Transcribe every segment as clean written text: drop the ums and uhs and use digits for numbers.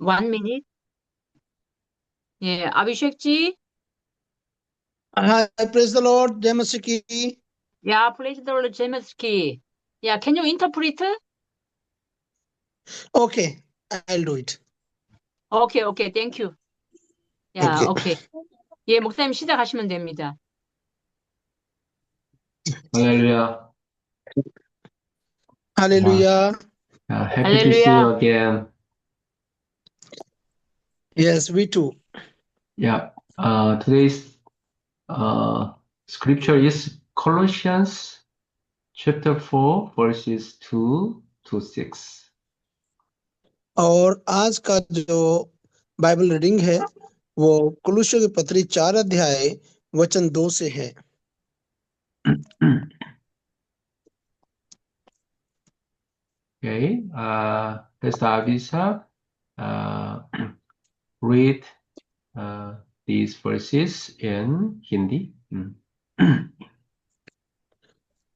1 minute. 예, Abhishek ji. Hi, praise the Lord, जय मसीह की। Yeah, please the Lord Jameski. Yeah, can you interpret? Okay, I'll do it. Okay, okay, thank you. Yeah, Okay. okay. 예, 목사님 시작하시면 됩니다. 할렐루야. Hallelujah. Happy to see you 할렐루야. again. Yes, we too. Yeah. Today's scripture is Colossians chapter 4, verses 2 to 6. और आज का जो Bible reading है वो कुलुस्सियों की पत्री 4 अध्याय वचन 2 से है। Okay. Pastor Abhishek, read these verses in Hindi.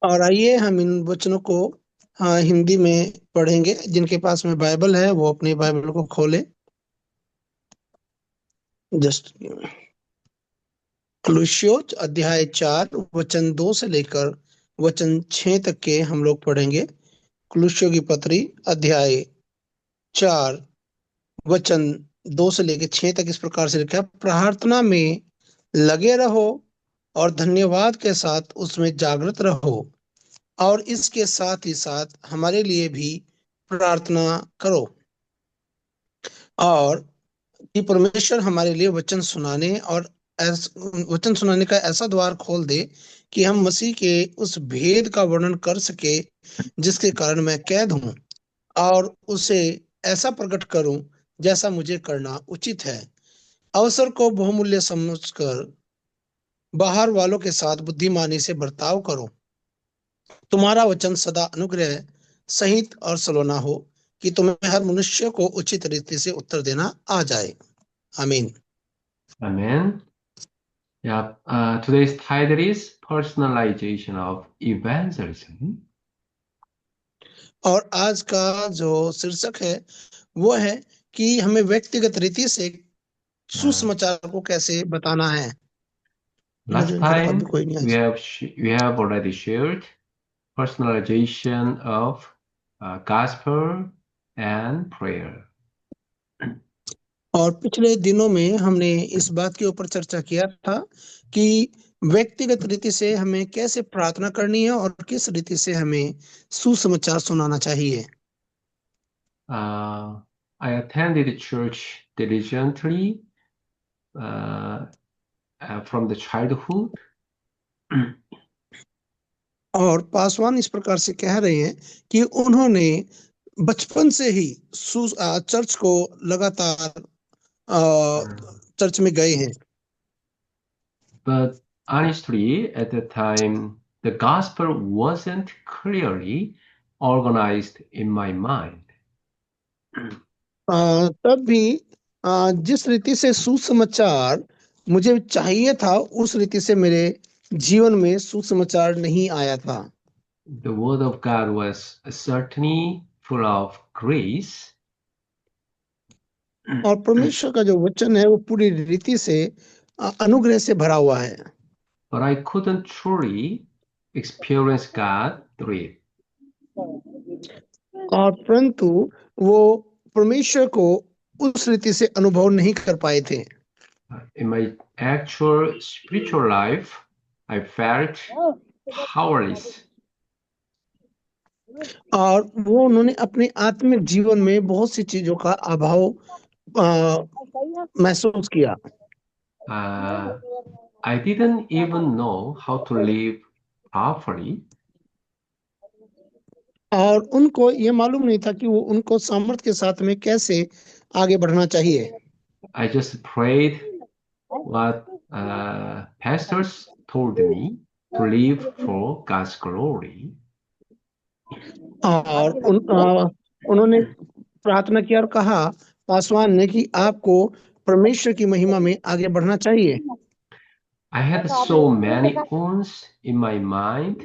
और आइए हम इन वचनों को हिंदी में पढ़ेंगे। जिनके पास में बाइबल है वो अपनी बाइबल को खोले। जस्ट कुलुस्सियों अध्याय 4 वचन 2 से लेकर वचन 6 तक के हम लोग पढ़ेंगे। कुलुस्सियों की पत्री अध्याय 4 वचन 2 से लेकर 6 तक इस प्रकार से लिखा है, प्रार्थना में लगे रहो और धन्यवाद के साथ उसमें जागृत रहो और इसके साथ ही साथ हमारे लिए भी प्रार्थना करो और कि परमेश्वर हमारे लिए वचन सुनाने का ऐसा द्वार खोल दे कि हम मसीह के उस भेद का वर्णन कर सके जिसके कारण मैं कैद हूँ और उसे ऐसा प्रकट करूं जैसा मुझे करना उचित है। अवसर को बहुमूल्य समझकर बाहर वालों के साथ बुद्धिमानी से बर्ताव करो। तुम्हारा वचन सदा अनुग्रह सहित और सलोना हो कि तुम्हें हर मनुष्य को उचित रीति से उत्तर देना आ जाए। आमीन। Amen. Yeah. Today's title is Personalization of Evangelism. और आज का जो शीर्षक है वो है कि हमें व्यक्तिगत रीति से सुसमाचार को कैसे बताना है। Last इनका तो अभी time कोई नहीं we है। have already shared personalization of gospel and prayer. और पिछले दिनों में हमने इस बात के ऊपर चर्चा किया था कि व्यक्तिगत रीति से हमें कैसे प्रार्थना करनी है और किस रीति से हमें सुसमाचार सुनाना चाहिए। I attended church diligently from the childhood. और पासवान इस प्रकार से कह रहे हैं कि उन्होंने बचपन से ही चर्च को लगातार चर्च में गए हैं। But honestly, at the time, the gospel wasn't clearly organized in my mind. तब भी जिस रीति से सुसमाचार मुझे चाहिए था उस रीति से मेरे जीवन में सुसमाचार नहीं आया था। The word of God was certainly full of grace, और परमेश्वर का जो वचन है वो पूरी रीति से अनुग्रह से भरा हुआ है। but I couldn't truly experience God through it. और परंतु वो परमेश्वर को उस रीति से अनुभव नहीं कर पाए थे। In my actual spiritual life, I felt powerless. और वो उन्होंने अपने आत्मिक जीवन में बहुत सी चीजों का अभाव महसूस किया। I didn't even know how to live properly. और उनको ये मालूम नहीं था कि वो उनको सामर्थ्य के साथ में कैसे आगे बढ़ना चाहिए। I just prayed what pastors told me to live for God's glory. और उन्होंने प्रार्थना किया और कहा पासवान ने कि आपको परमेश्वर की महिमा में आगे बढ़ना चाहिए। I had so many wounds in my mind,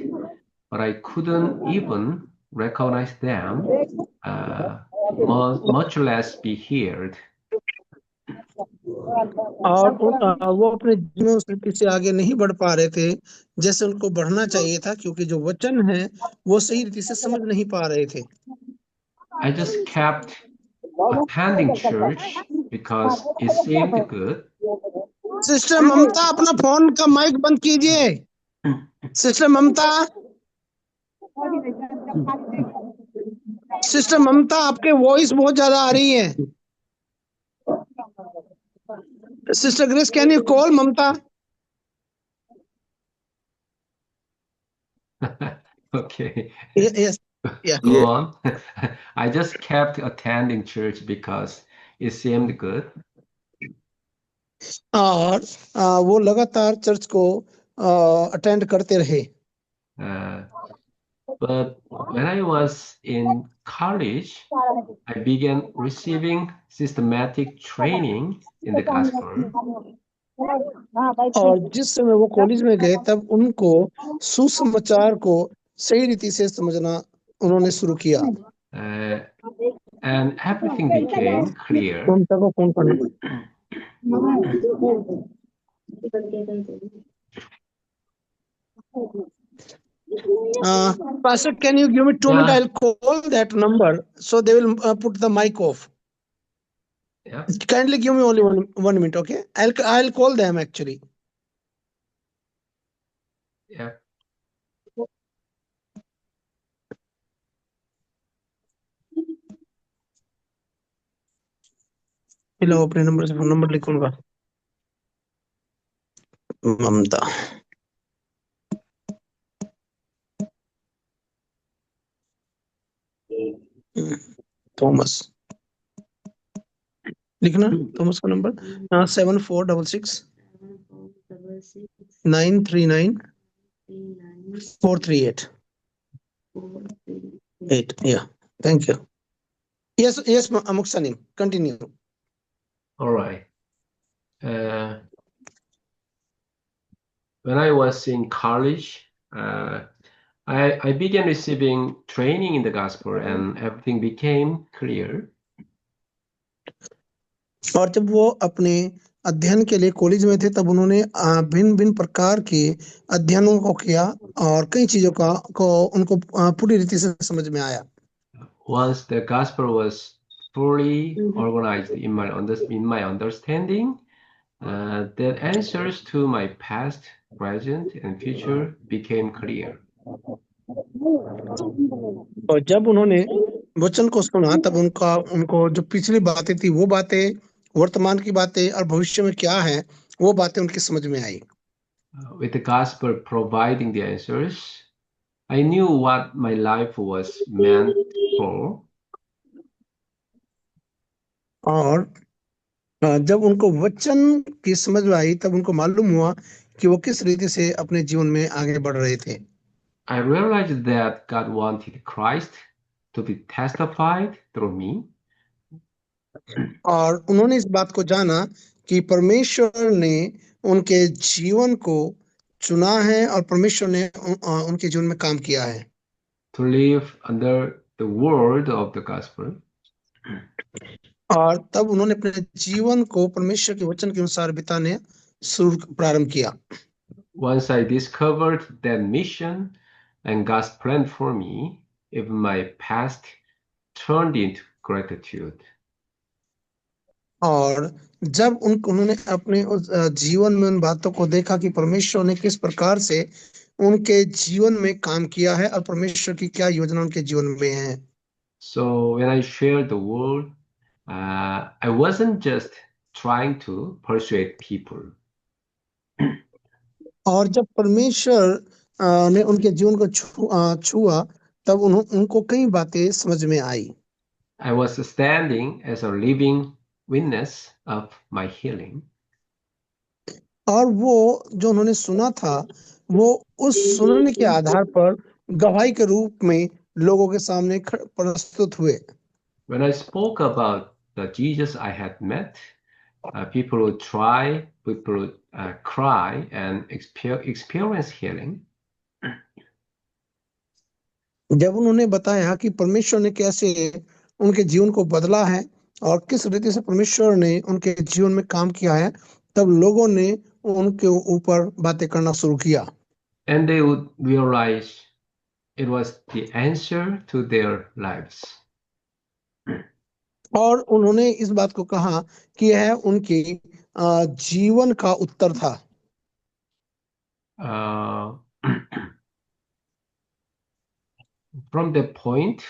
but I couldn't even recognize them much less be heard. और वो अपने जीवन में उस रीति से आगे नहीं बढ़ पा रहे थे जैसे उनको बढ़ना चाहिए था, क्योंकि जो वचन है वो सही रीति से समझ नहीं पा रहे थे। I just kept attending church because it seemed good. Sister Mamata, अपना फोन का माइक बंद कीजिए। सिस्टर ममता, सिस्टर ममता, आपके वॉइस बहुत ज्यादा आ रही है। Sister Grace, can you call Mamata? Okay. Yes. Yeah. Go on. I just kept attending church because it seemed good. और वो लगातार चर्च को अटेंड करते रहे। Uh, but when I was in college, I began receiving systematic training in the gospel. और जिस समय वो कॉलेज में गए तब उनको सुसमाचार को सही रीति से समझना उन्होंने शुरू किया। And everything became clear. ममता को फोन करना। Pastor, can you give me 2 minutes? I'll call that number so they will put the mic off. Yeah. Kindly give me only one minute, okay? I'll call them actually. Yeah. Hello, अपने number से phone number लिखो उनका। ममता, Thomas, लिखना Thomas का number 7466939438 8. Yeah, thank you. Yes, Muksanim, continue. All right. When I was in college, I began receiving training in the gospel and everything became clear. और जब वो अपने अध्ययन के लिए कॉलेज में थे तब उन्होंने भिन्न भिन्न प्रकार के अध्ययनों को किया और कई चीजों को उनको पूरी रीति से समझ में आया। Once the gospel was fully organized in my understanding, the answers to my past, present, and future became clear. और जब उन्होंने वचन को सुना तब उनको जो पिछली बातें थी वो बातें, वर्तमान की बातें और भविष्य में क्या है वो बातें उनकी समझ में आई। With the gospel providing the answers, I knew what my life was meant for. और जब उनको वचन की समझ में आई तब उनको मालूम हुआ कि वो किस रीति से अपने जीवन में आगे बढ़ रहे थे। I realized that God wanted Christ to be testified through me. और उन्होंने इस बात को जाना कि परमेश्वर ने उनके जीवन को चुना है और परमेश्वर ने उनके जीवन में काम किया है। To live under the word of the gospel. और तब उन्होंने अपने जीवन को परमेश्वर के वचन के अनुसार बिताने प्रारंभ किया। Once I discovered that mission and God's plan for me, even my past turned into gratitude. और जब उन्होंने अपने उस जीवन में उन बातों को देखा कि परमेश्वर ने किस प्रकार से उनके जीवन में काम किया है और परमेश्वर की क्या योजना उनके जीवन में है। So when I shared the word, I wasn't just trying to persuade people. और जब परमेश्वर ने उनके जीवन को छुआ तब उनको कई बातें समझ में आई। I was standing as a living witness of my healing. और वो जो उन्होंने सुना था वो उस सुनने के आधार पर गवाही के रूप में लोगों के सामने प्रस्तुत हुए। When I spoke about the Jesus I had met, people would cry and experience healing. जब उन्होंने बताया कि परमेश्वर ने कैसे उनके जीवन को बदला है और किस रीति से परमेश्वर ने उनके जीवन में काम किया है, तब लोगों ने उनके ऊपर बातें करना शुरू किया And they would realize it was the answer to their lives. और उन्होंने इस बात को कहा कि यह उनके जीवन का उत्तर था। Uh, from that point,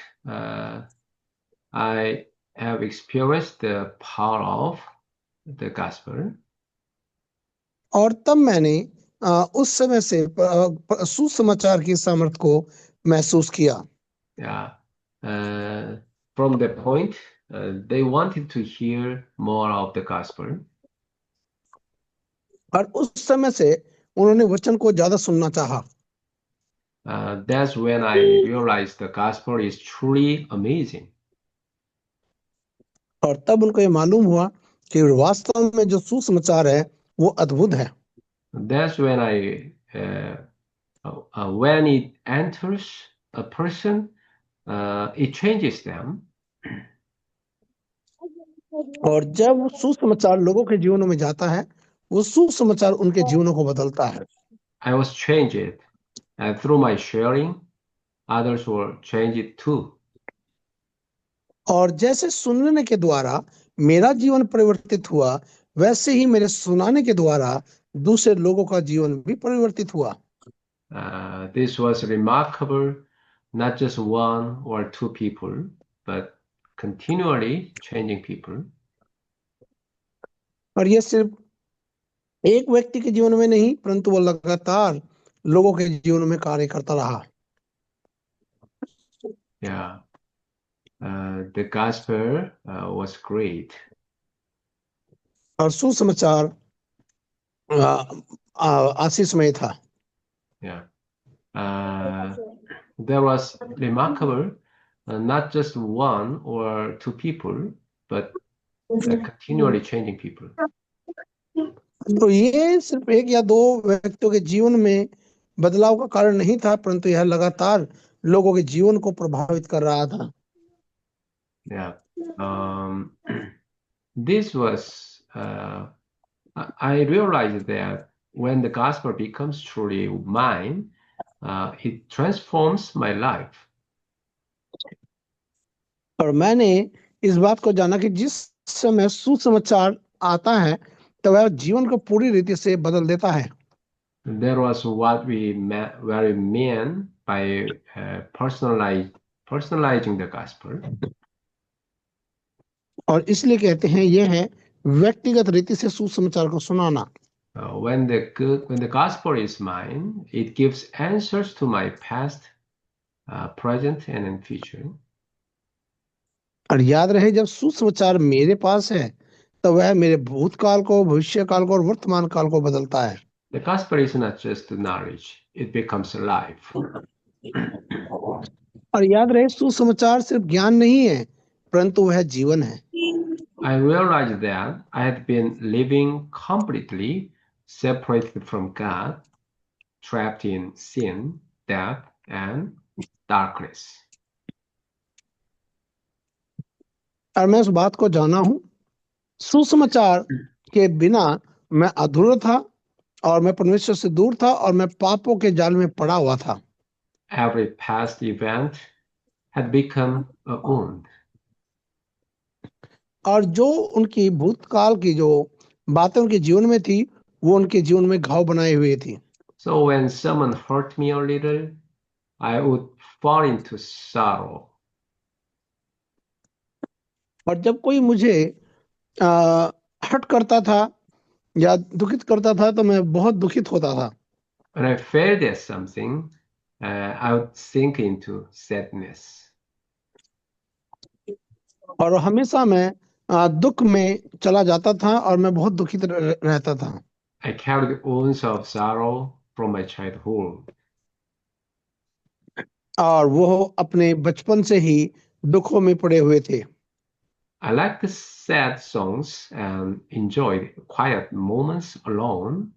I have experienced the power of the gospel. और तब मैंने उस समय से सुसमाचार की सामर्थ को महसूस किया। Yeah. From that point, they wanted to hear more of the gospel. और उस समय से उन्होंने वचन को ज्यादा सुनना चाहा। That's when I realized the gospel is truly amazing. और तब उनको ये मालूम हुआ कि वास्तव में जो सुसमाचार है वो अद्भुत है। That's when when it enters a person, it changes them. और जब सुसमाचार लोगों के जीवनों में जाता है, वो सुसमाचार उनके जीवनों को बदलता है। I was changed, and through my sharing, others were changed too. और जैसे सुनने के द्वारा मेरा जीवन परिवर्तित हुआ, वैसे ही मेरे सुनाने के द्वारा दूसरे लोगों का जीवन भी परिवर्तित हुआ। This was remarkable, not just one or two people, but continually changing people. और ये सिर्फ एक व्यक्ति के जीवन में नहीं, परंतु वो लगातार लोगों के जीवन में कार्य करता रहा। Yeah, the gospel was great. और सुसमाचार आशीषमय था। Yeah, there was remarkable, not just one or two people, but continually changing people. तो ये सिर्फ एक या दो व्यक्तियों के जीवन में बदलाव का कारण नहीं था, परंतु यह लगातार लोगों के जीवन को प्रभावित कर रहा था। Yeah, this was I realized that when the gospel becomes truly mine, it transforms my life. और मैंने इस बात को जाना कि जिस समय सुसमाचार आता है, तो वह जीवन को पूरी रीति से बदल देता है। That was what we meant by personalizing the gospel. और इसलिए कहते हैं यह है व्यक्तिगत रीति से सुसमाचार को सुनाना। When the gospel is mine, it gives answers to my past, present, and in future. और याद रहे, जब सुसमाचार मेरे पास है, तो वह मेरे भूतकाल को, भविष्य काल को और वर्तमान काल को बदलता है। The gospel is not just knowledge; it becomes life. और याद रहे, सुसमाचार सिर्फ ज्ञान नहीं है, परंतु वह जीवन है। I realized that I had been living completely separated from God, trapped in sin, death, and darkness. और मैं उस बात को जाना हूं, सुसमाचार के बिना मैं अधूरा था और मैं परमेश्वर से दूर था और मैं पापों के जाल में पड़ा हुआ था। Every past event had become a wound. और जो उनकी भूतकाल की जो बातें उनके जीवन में थी, वो उनके जीवन में घाव बनाए हुए थी। So when someone hurt me a little, I would fall into sorrow. और जब कोई मुझे हर्ट करता था या दुखित करता था, तो मैं बहुत दुखित होता था। When I failed at something, I would sink into sadness. और हमेशा मैं दुख में चला जाता था और मैं बहुत दुखित रहता था। I carried wounds of sorrow from my childhood. और वो अपने बचपन से ही दुखों में पड़े हुए थे। I liked the sad songs and enjoyed quiet moments alone,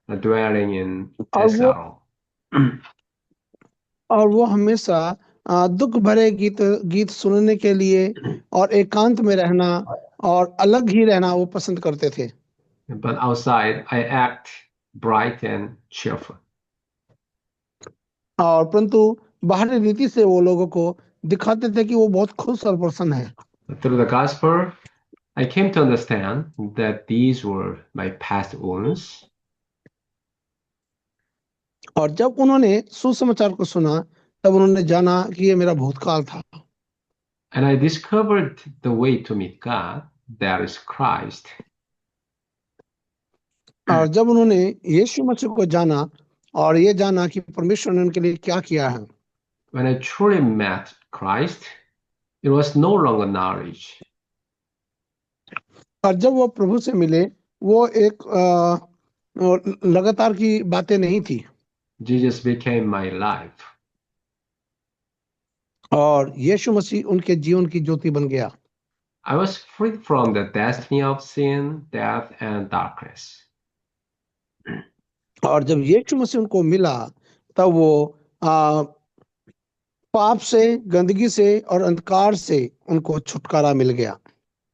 dwelling in that sorrow. और वो हमेशा दुख भरे गीत गीत सुनने के लिए और एकांत में रहना और अलग ही रहना वो पसंद करते थे। But outside, I act bright and cheerful. और परंतु बाहरी रीति से वो लोगों को दिखाते थे कि वो बहुत खुश और प्रसन्न है। Through the gospel, I came to understand that these were my past wounds. और जब उन्होंने सुसमाचार को सुना तब उन्होंने जाना कि ये मेरा भूतकाल था। And I discovered the way to meet God, that is Christ. और जब उन्होंने यीशु मसीह को जाना और ये जाना कि परमेश्वर ने उनके लिए क्या किया है, When I truly met Christ, it was no longer knowledge. और जब वो प्रभु से मिले वो एक लगातार की बातें नहीं थी Jesus became my life. और यीशु मसीह उनके जीवन की ज्योति बन गया। I was freed from the destiny of sin, death, and darkness. और जब यीशु मसीह उनको मिला तब वो पाप से, गंदगी से और अंधकार से उनको छुटकारा मिल गया।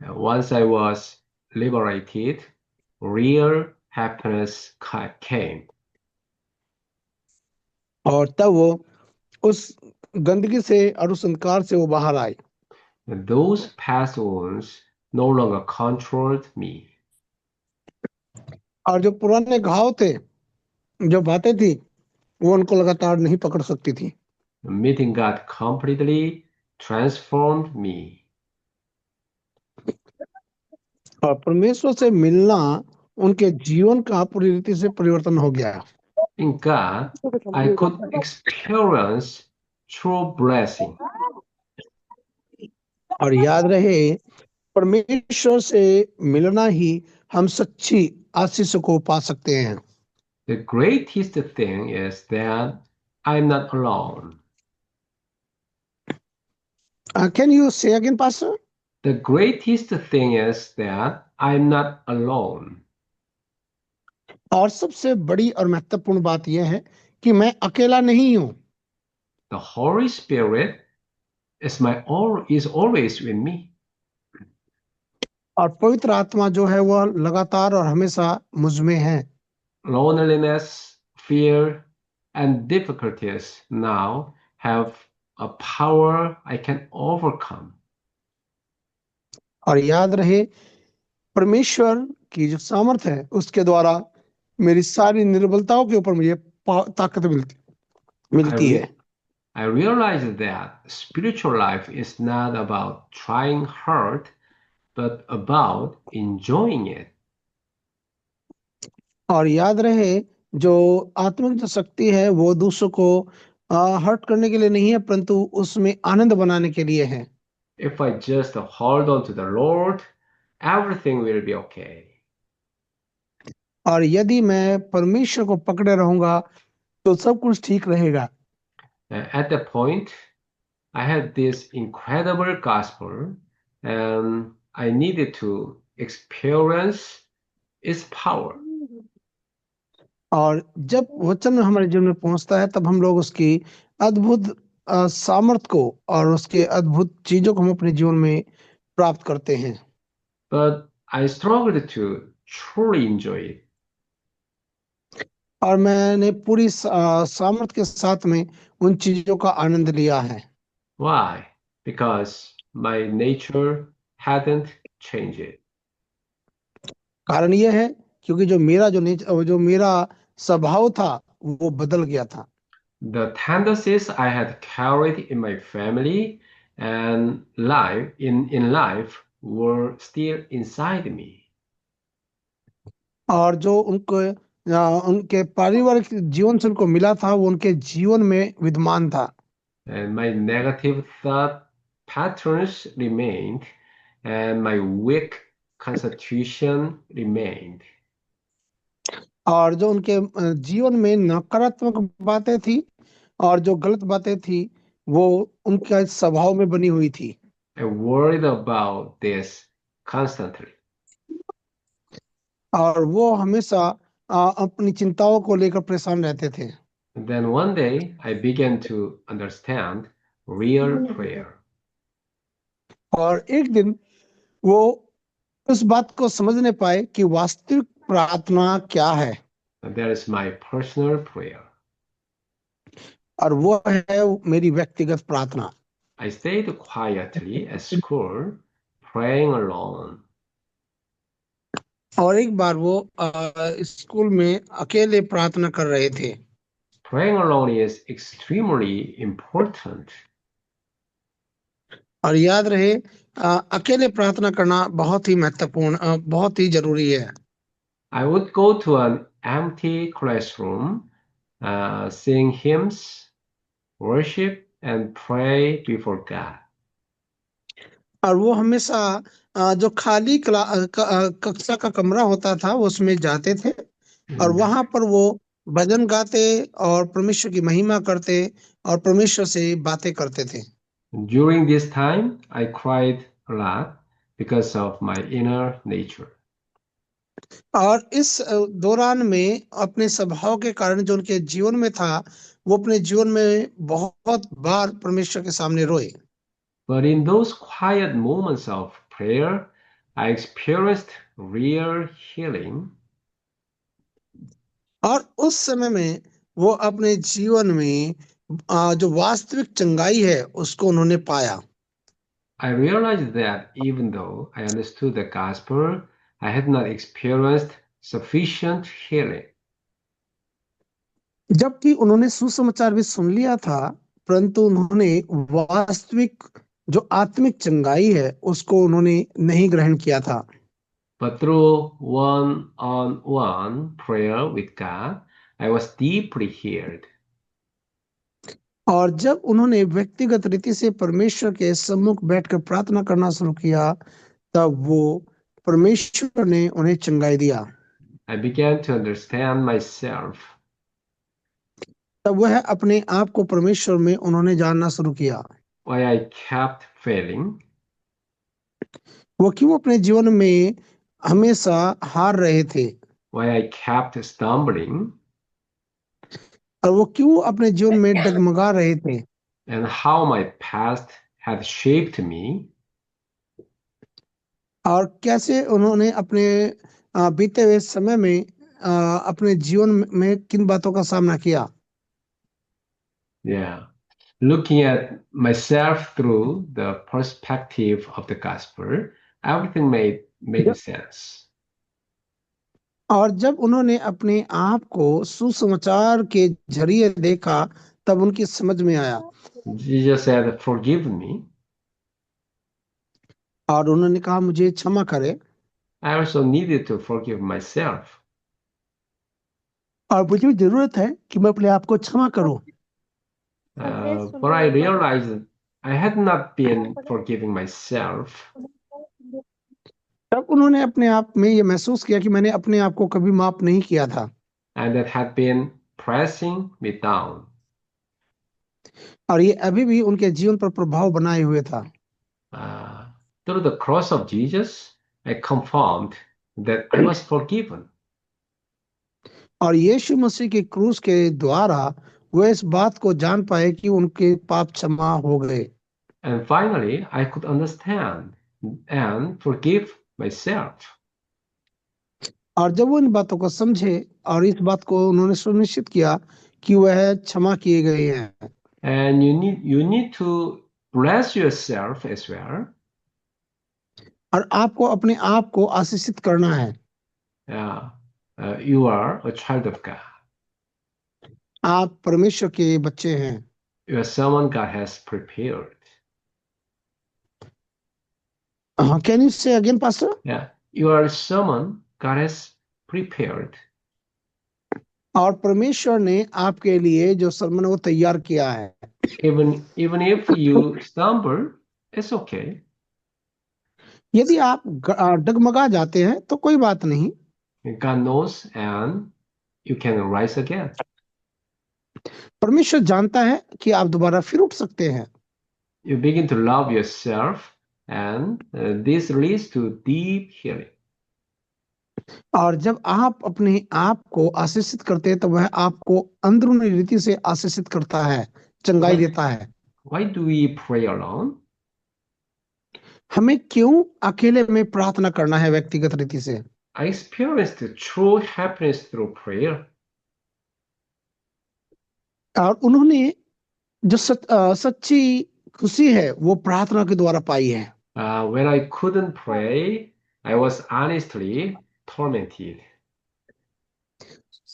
Once I was liberated, real happiness came. और तब वो उस गंदगी से और उस अंधकार से वो बाहर आए। Those past wounds no longer controlled me. और जो पुराने घाव थे, जो बातें थी, वो उनको लगातार नहीं पकड़ सकती थी। Meeting God completely transformed me. और परमेश्वर से मिलना उनके जीवन का पूरी रीति से परिवर्तन हो गया। In God, I could experience true blessing. और याद रहे, परमेश्वर से मिलना ही हम सच्ची आशीष को पा सकते हैं। The greatest thing is that I'm not alone. Can you say again, Pastor? The greatest thing is that I'm not alone. और सबसे बड़ी और महत्वपूर्ण बात यह है कि मैं अकेला नहीं हूं। The Holy Spirit is always with me. और पवित्र आत्मा जो है वह लगातार और हमेशा मुझ में है। Loneliness, fear, and difficulties now have a power I can overcome. और याद रहे, परमेश्वर की जो सामर्थ है उसके द्वारा मेरी सारी निर्बलताओं के ऊपर मुझे ताकत मिलती है। I realized that spiritual life is not about trying hard, but about enjoying it. और याद रहे, जो आत्मिक जो शक्ति है वो दूसरों को हर्ट करने के लिए नहीं है, परंतु उसमें आनंद बनाने के लिए है। If I just hold on to the Lord, everything will be okay. और यदि मैं परमेश्वर को पकड़े रहूंगा तो सब कुछ ठीक रहेगा। At that point, I had this incredible gospel, and I needed to experience its power. और जब वचन हमारे जीवन में पहुंचता है तब हम लोग उसकी अद्भुत सामर्थ को और उसके अद्भुत चीजों को हम अपने जीवन में प्राप्त करते हैं। But I struggled to truly enjoy it. और मैंने पूरी सामर्थ के साथ में उन चीजों का आनंद लिया है। Why? Because my nature hadn't changed. कारण यह है क्योंकि जो मेरा स्वभाव था वो बदल गया था। The tendencies I had carried in my family and in life were still inside me. और जो उनके पारिवारिक जीवन से उनको मिला था वो उनके जीवन में विद्यमान था। And my negative thought patterns remained, and my weak constitution remained. और जो उनके जीवन में नकारात्मक बातें थी और जो गलत बातें थी वो उनके स्वभाव में बनी हुई थी। I worried about this constantly. और वो हमेशा अपनी चिंताओं को लेकर परेशान रहते थे। And then one day I began to understand real prayer. और एक दिन वो उस बात को समझने पाए कि वास्तविक प्रार्थना क्या है, And that is my personal prayer. और वो है मेरी व्यक्तिगत प्रार्थना। I stayed quietly at school, praying alone. और एक बार वो स्कूल में अकेले प्रार्थना कर रहे थे। Praying alone is extremely important. और याद रहे, अकेले प्रार्थना करना बहुत ही महत्वपूर्ण, बहुत ही जरूरी है। I would go to an empty classroom, sing hymns, worship, and pray before God. और वो हमेशा जो खाली कक्षा का कमरा होता था उसमें जाते थे, और वहां पर वो भजन गाते और परमेश्वर की महिमा करते और परमेश्वर से बातें करते थे। During this time, I cried a lot because of my inner nature. और इस दौरान में अपने स्वभाव के कारण जो उनके जीवन में था, वो अपने जीवन में बहुत बार परमेश्वर के सामने रोए। But in those quiet moments of prayer, I experienced real healing. और उस समय में वो अपने जीवन में जो वास्तविक चंगाई है उसको उन्होंने पाया। I realized that even though I understood the gospel, I had not experienced sufficient healing. जबकि उन्होंने सुसमाचार भी सुन लिया था, परंतु उन्होंने वास्तविक जो आत्मिक चंगाई है उसको उन्होंने नहीं ग्रहण किया था। But through one-on-one prayer with God, I was deeply healed. और जब उन्होंने व्यक्तिगत रीति से परमेश्वर के सम्मुख बैठकर प्रार्थना करना शुरू किया, तब वो परमेश्वर ने उन्हें चंगाई दिया। I began to understand myself. तब वह अपने आप को परमेश्वर में उन्होंने जानना शुरू किया। Why I kept failing, वो क्यों अपने जीवन में हमेशा हार रहे थे, why I kept stumbling, और वो क्यों अपने जीवन में डगमगा रहे थे, and how my past had shaped me. और कैसे उन्होंने अपने बीते हुए समय में अपने जीवन में किन बातों का सामना किया। Yeah. Looking at myself through the perspective of the gospel, everything made जब sense. और जब उन्होंने अपने आप को सुसमाचार के जरिए देखा, तब उनकी समझ में आया। Jesus said, "Forgive me." और उन्होंने कहा, मुझे क्षमा करे। I also needed to forgive myself. और मुझे जरूरत है कि मैं अपने आप को क्षमा करूं। But I realized I had not been forgiving myself, तब उन्होंने अपने आप में ये महसूस किया कि मैंने अपने आप को कभी माफ नहीं किया था, and that had been pressing me down. और ये अभी भी उनके जीवन पर प्रभाव बनाए हुए था। Through the cross of Jesus, I confirmed that I was forgiven. और यीशु मसीह के क्रूस के द्वारा वे इस बात को जान पाए कि उनके पाप क्षमा हो गए। And finally, I could understand and forgive myself. और जब वो इन बातों को समझे और इस बात को उन्होंने सुनिश्चित किया कि वह क्षमा किए गए हैं। And you need to bless yourself as well. और आपको अपने आप को आशीषित करना है। You are a child of God. आप परमेश्वर के बच्चे हैं। You are someone God has prepared. Can you say again pastor? Yeah, you are someone God has prepared. और परमेश्वर ने आपके लिए जो सरमन वो तैयार किया है। Even if you stumble, it's okay. यदि आप डगमगा जाते हैं तो कोई बात नहीं। God knows and you can rise again. परमेश्वर जानता है कि आप दोबारा फिर उठ सकते हैं। You begin to love yourself and this leads to deep healing. और जब आप अपने आप को आशीषित करते हैं तो वह आपको अंदरूनी रीति से आशीषित करता है, चंगाई देता है। Why do we pray alone? हमें क्यों अकेले में प्रार्थना करना है व्यक्तिगत रीति से? I experienced true happiness through prayer. और उन्होंने जो सच्ची खुशी है वो प्रार्थना के द्वारा पाई है। When I couldn't pray, I was honestly tormented.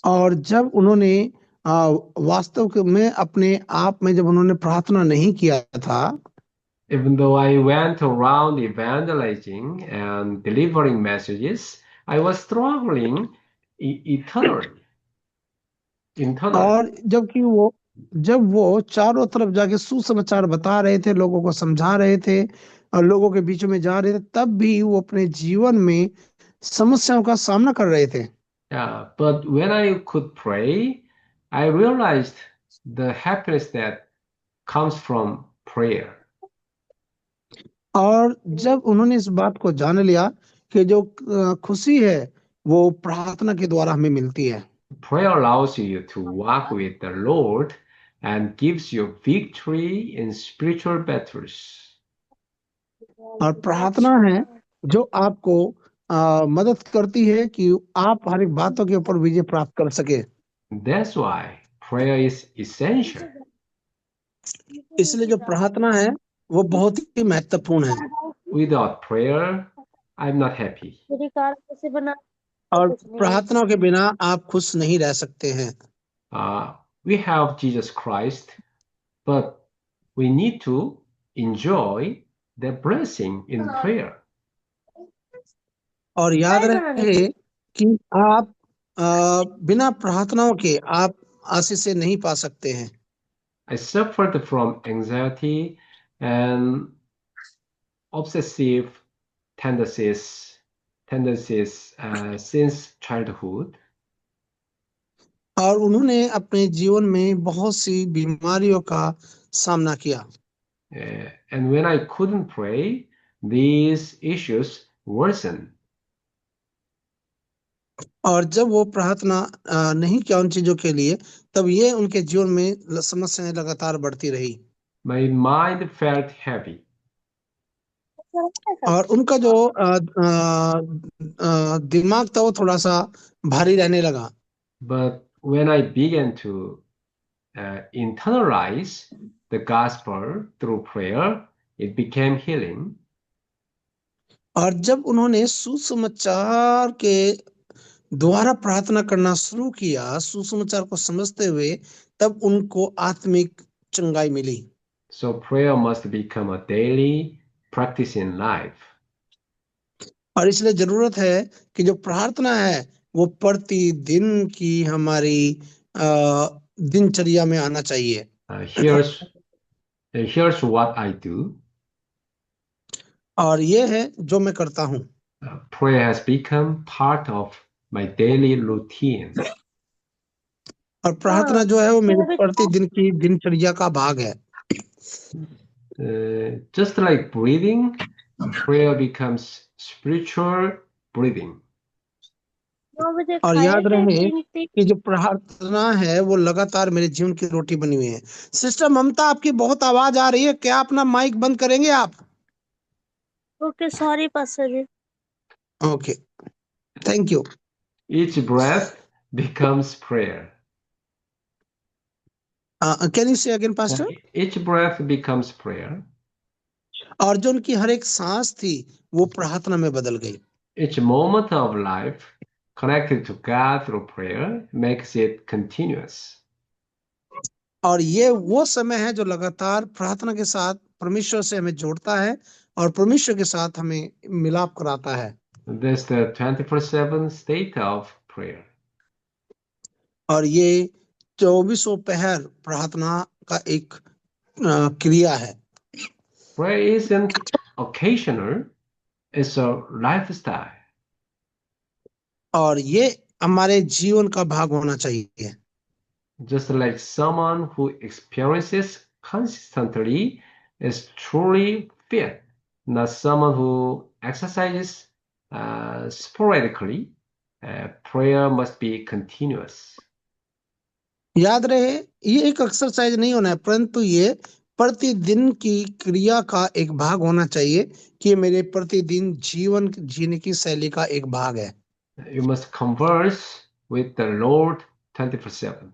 और जब उन्होंने में अपने आप में जब उन्होंने प्रार्थना नहीं किया था, Even though I went around evangelizing and delivering messages, I was struggling eternally. Internally. और जब वो चारों तरफ जाके सुसमाचार बता रहे थे, लोगों को समझा रहे थे और लोगों के बीच में जा रहे थे, तब भी वो अपने जीवन में समस्याओं का सामना कर रहे थे। Yeah, but when I could pray, I realized the happiness that comes from prayer. और जब उन्होंने इस बात को जान लिया कि जो खुशी है वो प्रार्थना के द्वारा हमें मिलती है। Prayer allows you to walk with the Lord and gives you victory in spiritual battles. और प्रार्थना है जो आपको मदद करती है कि आप हर एक बातों के ऊपर विजय प्राप्त कर सके। That's why prayer is essential. इसलिए जो प्रार्थना है वो बहुत ही महत्वपूर्ण है। Without prayer, I'm not happy. और प्रार्थना के बिना आप खुश नहीं रह सकते हैं। We have Jesus Christ, but we need to enjoy the blessing in prayer. और याद रहे कि आप बिना प्रार्थनाओं के आप आशीष से नहीं पा सकते हैं। I suffered from anxiety and obsessive tendencies since childhood. और उन्होंने अपने जीवन में बहुत सी बीमारियों का सामना किया। And when I couldn't pray, these issues worsened. और जब वो प्रार्थना नहीं किया उन चीजों के लिए, तब ये उनके जीवन में समस्याएं लगातार बढ़ती रही। My mind felt heavy. और उनका जो दिमाग था वो थोड़ा सा भारी रहने लगा। But when I began to internalize the gospel through prayer, it became healing. और जब उन्होंने सुसमाचार के द्वारा प्रार्थना करना शुरू किया, सुसमाचार को समझते हुए, तब उनको आत्मिक चंगाई मिली। So prayer must become a daily practice in life. और इसलिए जरूरत है कि जो प्रार्थना है वो प्रतिदिन की हमारी दिनचर्या में आना चाहिए। Here's what I do. और ये है जो मैं करता हूँ। Prayer has become part of my daily routine. और प्रार्थना जो है वो मेरे प्रतिदिन की दिनचर्या का भाग है। Just like breathing, prayer becomes spiritual breathing. और याद रहे कि जो प्रार्थना है वो लगातार मेरे जीवन की रोटी बनी हुई है। सिस्टर ममता, आपकी बहुत आवाज आ रही है, क्या अपना माइक बंद करेंगे आप? Okay, sorry pastor ji. Okay, thank you. Each breath becomes prayer. Can you say again pastor? Each breath becomes prayer. और जो उनकी हर एक सांस थी वो प्रार्थना में बदल गई। Each moment of life connected to God through prayer makes it continuous. और ये वो समय है जो लगातार प्रार्थना के साथ परमेश्वर से हमें जोड़ता है और परमेश्वर के साथ हमें मिलाप कराता है। That's the 24/7 state of prayer. और ये 24 पहर प्रार्थना का एक क्रिया है। Prayer isn't occasional, it's a lifestyle. और ये हमारे जीवन का भाग होना चाहिए। Just like someone who experiences consistently is truly fit, not someone who exercises sporadically. Prayer must be continuous. याद रहे, ये एक एक्सरसाइज नहीं होना है, परंतु ये प्रतिदिन की क्रिया का एक भाग होना चाहिए कि ये मेरे प्रतिदिन जीवन जीने की शैली का एक भाग है। You must converse with the Lord 24/7.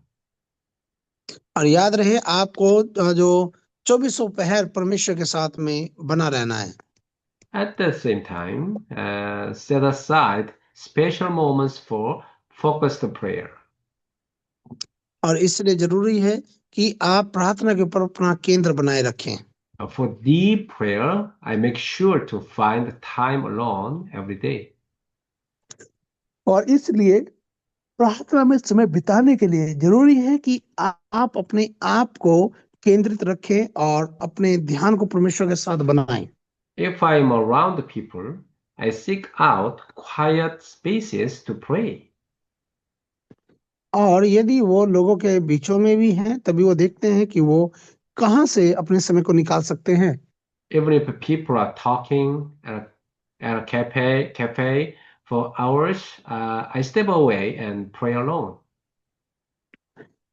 और याद रहे आपको जो 24 पहर परमेश्वर के साथ में बना रहना है। At the same time, set aside special moments for focused prayer. और इसलिए जरूरी है कि आप प्रार्थना के ऊपर अपना केंद्र बनाए रखें। For deep prayer, I make sure to find time alone every day. और इसलिए प्रार्थना में समय बिताने के लिए जरूरी है कि आप अपने आप को केंद्रित रखें और अपने ध्यान को परमेश्वर के साथ बनाएं। If I am around people, I seek out quiet spaces to pray. और यदि वो लोगों के बीचों में भी हैं तभी वो देखते हैं कि वो कहाँ से अपने समय को निकाल सकते हैं। Even if people are talking at a cafe for hours, I step away and pray alone.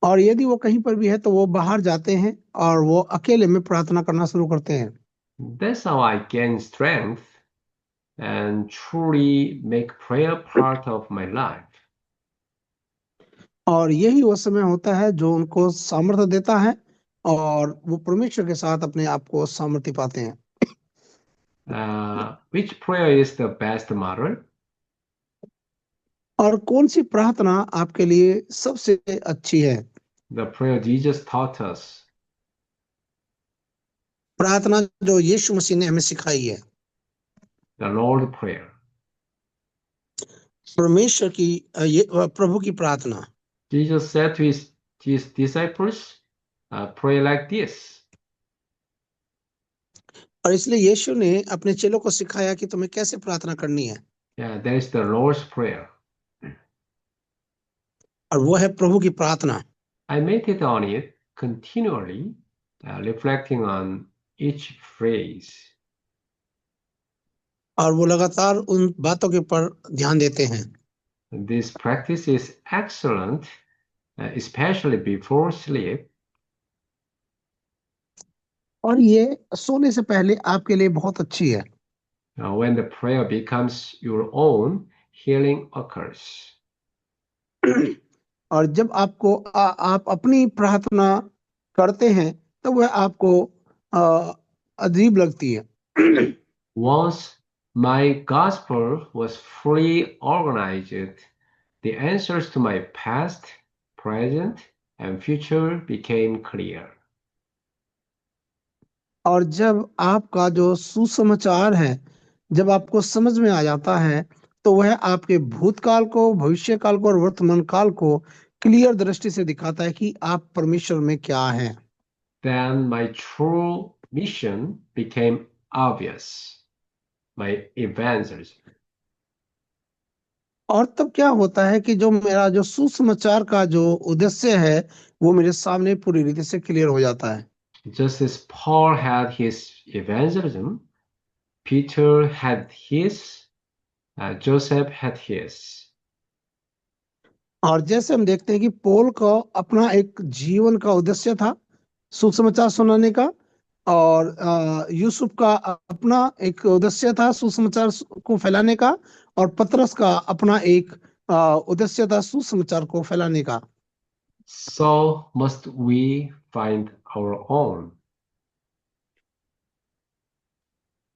और यदि वो कहीं पर भी है तो वो बाहर जाते हैं और वो अकेले में प्रार्थना करना शुरू करते हैं। That's how I gain strength and truly make prayer part of my life. और यही वो समय होता है जो उनको सामर्थ्य देता है और वो परमेश्वर के साथ अपने आप को सामर्थ्य पाते हैं। Which prayer is the best model? और कौन सी प्रार्थना आपके लिए सबसे अच्छी है? The prayer Jesus taught us. प्रार्थना जो यीशु मसीह ने हमें सिखाई है, The Lord Prayer. परमेश्वर की प्रभु की प्रार्थना। Jesus said to his disciples, pray like this. और इसलिए यीशु ने अपने चेलों को सिखाया कि तुम्हें कैसे प्रार्थना करनी है। Yeah, that is the Lord's Prayer. और वो है प्रभु की प्रार्थना। I meditate on it continually, reflecting on each phrase. और वो लगातार उन बातों के ऊपर ध्यान देते हैं। This practice is excellent, especially before sleep. और ये सोने से पहले आपके लिए बहुत अच्छी है। When the prayer becomes your own, healing occurs. और जब आप अपनी प्रार्थना करते हैं तो वह आपको अजीब लगती है। Once my gospel was fully organized, the answers to my past, present, and future became clear. और जब आपका जो सुसमाचार है जब आपको समझ में आ जाता है तो वह आपके भूतकाल को, भविष्य काल को और वर्तमान काल को क्लियर दृष्टि से दिखाता है कि आप परमेश्वर में क्या हैं। Then my true mission became obvious. My evangelism. और तब क्या होता है कि जो मेरा जो सुसमाचार का जो उद्देश्य है वो मेरे सामने पूरी रीति से क्लियर हो जाता है। Just as Paul had his evangelism, Peter had his, Joseph had his. और जैसे हम देखते हैं कि पौल का अपना एक जीवन का उद्देश्य था सुसमाचार सुनाने का, और यूसुफ का अपना एक उद्देश्य था सुसमाचार को फैलाने का, और पतरस का अपना एक उद्देश्य था सुसमाचार को फैलाने का। So must we find our own.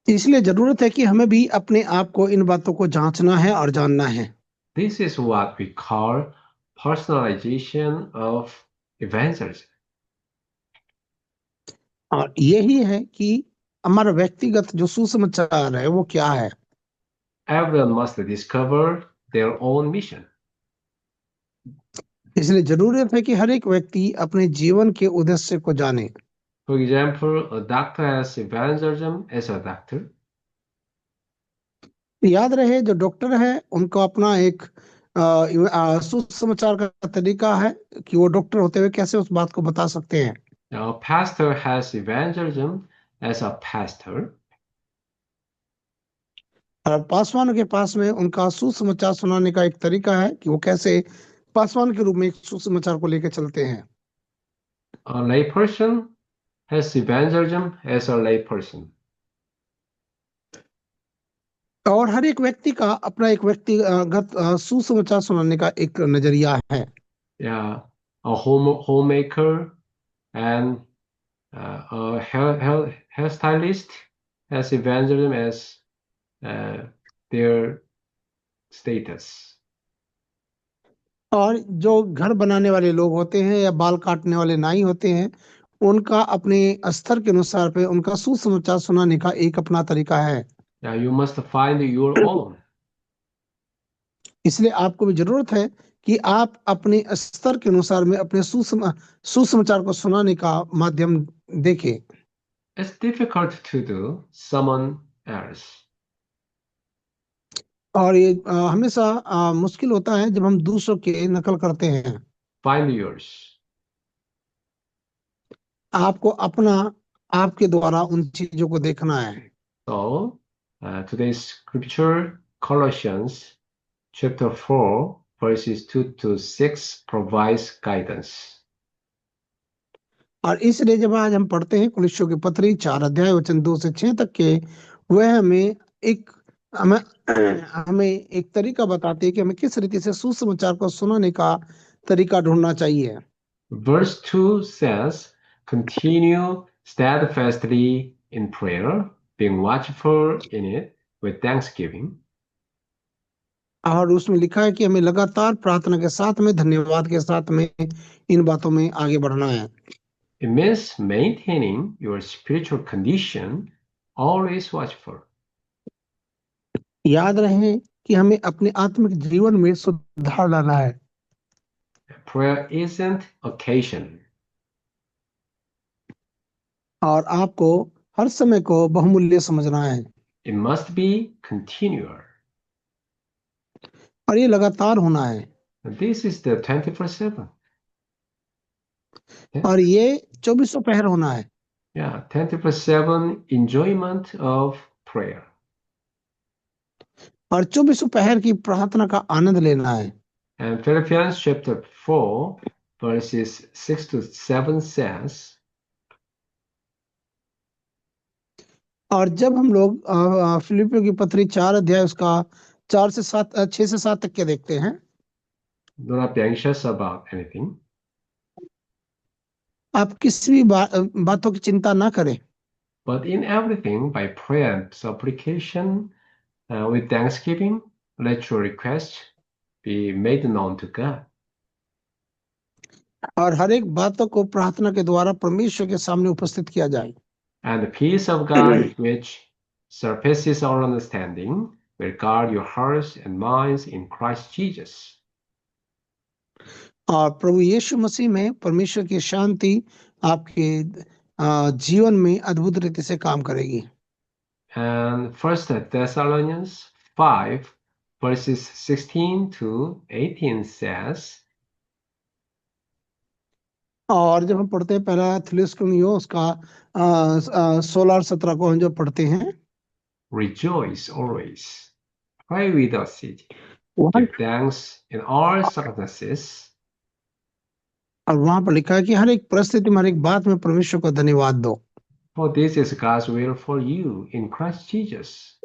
इसलिए जरूरत है कि हमें भी अपने आप को इन बातों को जांचना है और जानना है। This is what we call personalization of evangelism. और यही है कि हमारा व्यक्तिगत जो सुसमाचार है वो क्या है। Everyone must discover their own mission. इसलिए जरूरत है कि हर एक व्यक्ति अपने जीवन के उद्देश्य को जाने। For example, a doctor has evangelism as a doctor. याद रहे जो डॉक्टर है उनको अपना एक सुसमाचार का तरीका है कि वो डॉक्टर होते हुए कैसे उस बात को बता सकते हैं। Now, a pastor has evangelism as a pastor. और पासवान के पास में उनका सुसमाचार सुनाने का एक तरीका है कि वो कैसे पासवान के रूप में एक सुसमाचार को लेकर चलते हैं। A layperson has evangelism as a lay person. और हर एक व्यक्ति का अपना एक व्यक्तिगत सुसमाचार सुनाने का एक नजरिया है। Yeah, a homemaker and a hairstylist has evangelism as their status. और जो घर बनाने वाले लोग होते हैं या बाल काटने वाले नाई होते हैं, उनका अपने स्तर के अनुसार पे उनका सुसमाचार सुनाने का एक अपना तरीका है। Yeah, you must find your own. इसलिए आपको भी जरूरत है कि आप अपने स्तर के अनुसार में अपने सुसमाचार को सुनाने का माध्यम देखें। It's difficult to do someone else. और ये हमेशा मुश्किल होता है जब हम दूसरों की नकल करते हैं। Find yours. आपको अपना आपके द्वारा उन चीजों को देखना है। So, today's scripture, Colossians chapter 4, verses 2 to 6, provides guidance. और इसलिए जब आज हम पढ़ते हैं कुलिस्सियों की पत्री 4 अध्याय वचन 2 से 6 तक के, वह हमें एक तरीका बताते हैं कि हमें किस रीति से सुसमाचार को सुनाने का तरीका ढूंढना चाहिए। Verse 2 says, continue steadfastly in prayer, being watchful in it with thanksgiving. और उसमें लिखा है कि हमें लगातार प्रार्थना के साथ में, धन्यवाद के साथ में इन बातों में आगे बढ़ना है। It means maintaining your spiritual condition, always watchful. याद रहे कि हमें अपने आत्मिक जीवन में सुधार लाना है। Prayer isn't occasion. और आपको हर समय को बहुमूल्य समझना है। It must be continual. और ये लगातार होना है। And this is the 24/7. और ये 24 पहर होना है। Yeah, 24/7 enjoyment of prayer. और 24 पहर की प्रार्थना का आनंद लेना है। And Philippians chapter 4, verses 6 to 7 says, और जब हम लोग फिलिपियों की पत्री 4 अध्याय उसका 6 से 7 तक के देखते हैं, do not be anxious about anything, आप किसी भी बातों की चिंता ना करें, but in everything by prayer and supplication with thanksgiving, let your requests be made known to God. और हर एक बातों को प्रार्थना के द्वारा परमेश्वर के सामने उपस्थित किया जाए। And the peace of God, which surpasses our understanding, will guard your hearts and minds in Christ Jesus. और प्रभु यीशु मसीह में परमेश्वर की शांति आपके जीवन में अद्भुत रीति से काम करेगी। And 1 Thessalonians 5, verses 16 to 18 says, और जब हम पढ़ते हैं पहला थिस्सलुनीकियों उसका 16 और 17 को हम जो पढ़ते हैं, rejoice always, pray without ceasing, वहाँ give thanks in all circumstances, और वहां पर लिखा है कि हर एक परिस्थिति में, हर एक बात में परमेश्वर को धन्यवाद दो, for this is God's will for you in Christ Jesus.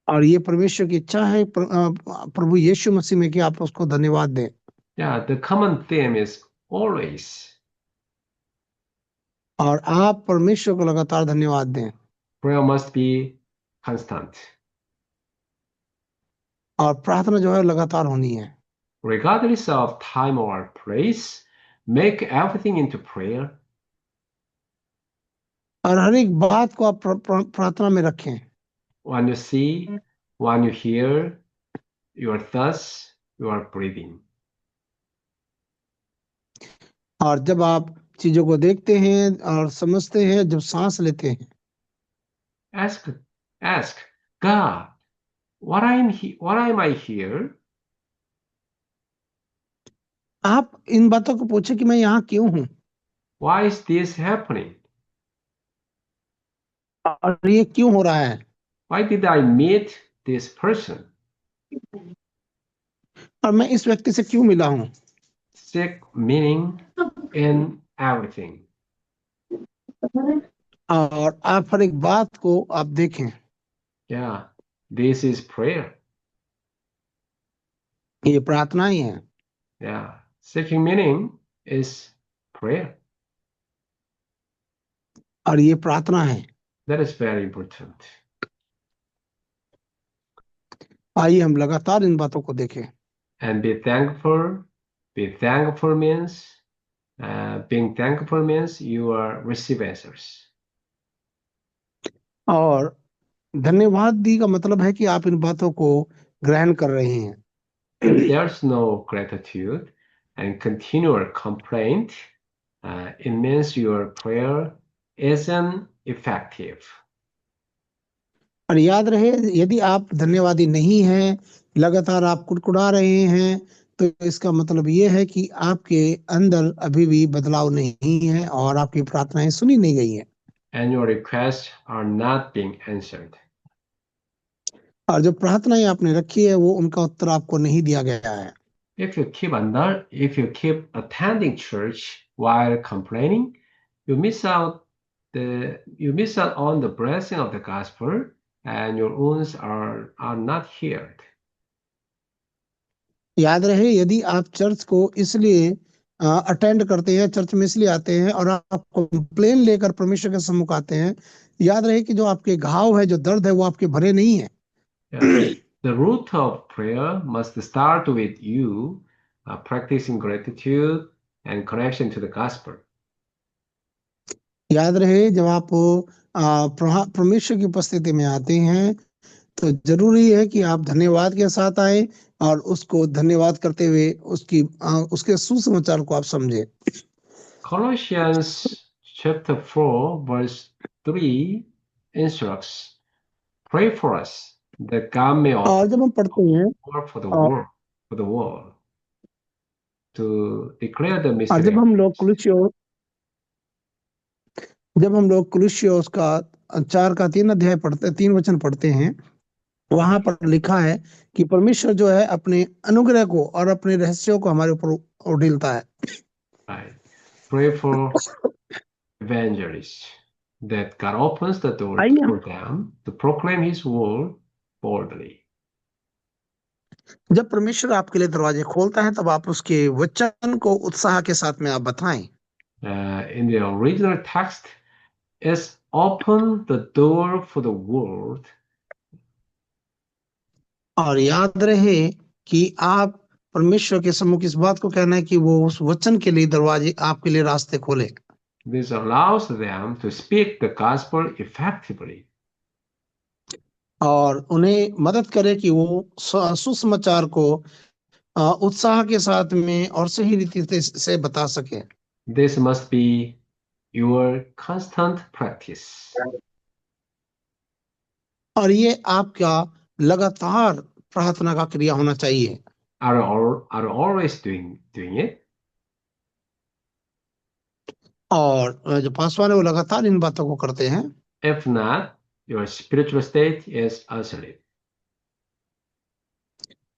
और ये परमेश्वर की इच्छा है प्रभु यीशु मसीह में कि आप उसको धन्यवाद दें। Yeah, the common theme is always. और आप परमेश्वर को लगातार धन्यवाद दें। Prayer must be constant. और प्रार्थना जो है लगातार होनी है। Regardless of time or place, make everything into prayer. और हर एक बात को आप प्रार्थना में रखें। When you see, when you hear, your thoughts, you are breathing. और जब आप चीजों को देखते हैं और समझते हैं, जब सांस लेते हैं, Ask God, what am I here? आप इन बातों को पूछे कि मैं यहाँ क्यों हूँ, Why is this happening? और ये क्यों हो रहा है, Why did I meet this person? और मैं इस व्यक्ति से क्यों मिला हूँ। Seek meaning in everything. और आप हर एक बात को आप देखें, Yeah, this is prayer. ये प्रार्थना ही है। Yeah, seeking meaning is prayer. और ये प्रार्थना है। That is very important. आइए हम लगातार इन बातों को देखें। And be thankful. Be thankful means being thankful means you are receive answers. और धन्यवाद दी का मतलब है कि आप इन बातों को ग्रहण कर रहे हैं। If there's no gratitude and continual complaint, it means your prayer isn't effective. और याद रहे, यदि आप धन्यवादी नहीं हैं, लगातार आप कुड़कुड़ा रहे हैं, तो इसका मतलब ये है कि आपके अंदर अभी भी बदलाव नहीं है और आपकी प्रार्थनाएं सुनी नहीं गई हैं। And your requests are not being answered. और जो प्रार्थनाएं आपने रखी है वो उनका उत्तर आपको नहीं दिया गया है। If you keep attending church while complaining, you miss out on the blessing of the gospel, and your wounds are not healed. याद रहे, यदि आप चर्च को इसलिए अटेंड करते हैं, चर्च में इसलिए आते हैं और आप कंप्लेन लेकर परमेश्वर के सम्मुख आते हैं, याद रहे कि जो आपके घाव है, जो दर्द है, वो आपके भरे नहीं है। Yeah. The root of prayer must start with you practicing gratitude and connection to the gospel. याद रहे, जब आप परमेश्वर की उपस्थिति में आते हैं तो जरूरी है कि आप धन्यवाद के साथ आए और उसको धन्यवाद करते हुए उसके सुसमाचार को आप समझें। Colossians chapter 4 verse 3 instructs, pray for us that God may और जब हम पढ़ते हैं work for the और world to declare the और mystery जब of हम लोग कुलुस्सियोस का 4 का 3 अध्याय पढ़ते, 3 वचन पढ़ते हैं, वहां पर लिखा है कि परमेश्वर जो है अपने अनुग्रह को और अपने रहस्यों को हमारे ऊपर उड़ीलता है। Right. Pray for evangelists that God opens the door आइए for them to proclaim His word boldly. जब परमेश्वर आपके लिए दरवाजे खोलता है तब आप उसके वचन को उत्साह के साथ में आप बताएं। In the original text, is open the door for the world. और याद रहे कि आप परमेश्वर के सम्मुख इस बात को कहना है कि वो उस वचन के लिए दरवाजे आपके लिए रास्ते खोले। This allows them to speak the gospel effectively. और उन्हें मदद करे कि वो सुसमाचार को उत्साह के साथ में और सही रीति से बता सके। This must be your constant practice. और ये आपका लगातार प्रार्थना का क्रिया होना चाहिए। Are always doing it? और जो पासवान है वो लगातार इन बातों को करते हैं। If not, your spiritual state is asleep.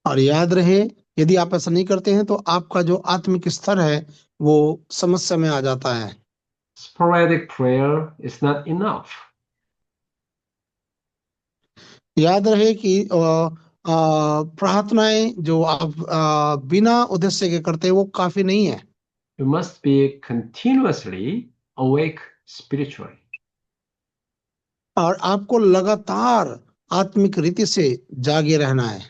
और याद रहे, यदि आप ऐसा नहीं करते हैं तो आपका जो आत्मिक स्तर है वो समस्या में आ जाता है। Sporadic prayer is not enough. याद रहे कि प्रार्थनाएं जो आप बिना उद्देश्य के करते हैं वो काफी नहीं है। You must be continuously awake spiritually. और आपको लगातार आत्मिक रीति से जागे रहना है।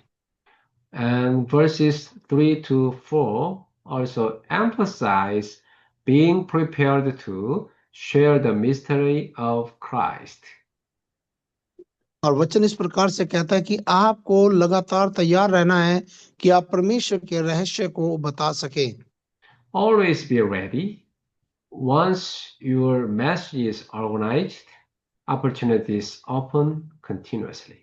And verses 3 to 4 also emphasize being prepared to share the mystery of Christ. और वचन इस प्रकार से कहता है कि आपको लगातार तैयार रहना है कि आप परमेश्वर के रहस्य को बता सके। Always be ready. Once your message is organized, opportunities open continuously.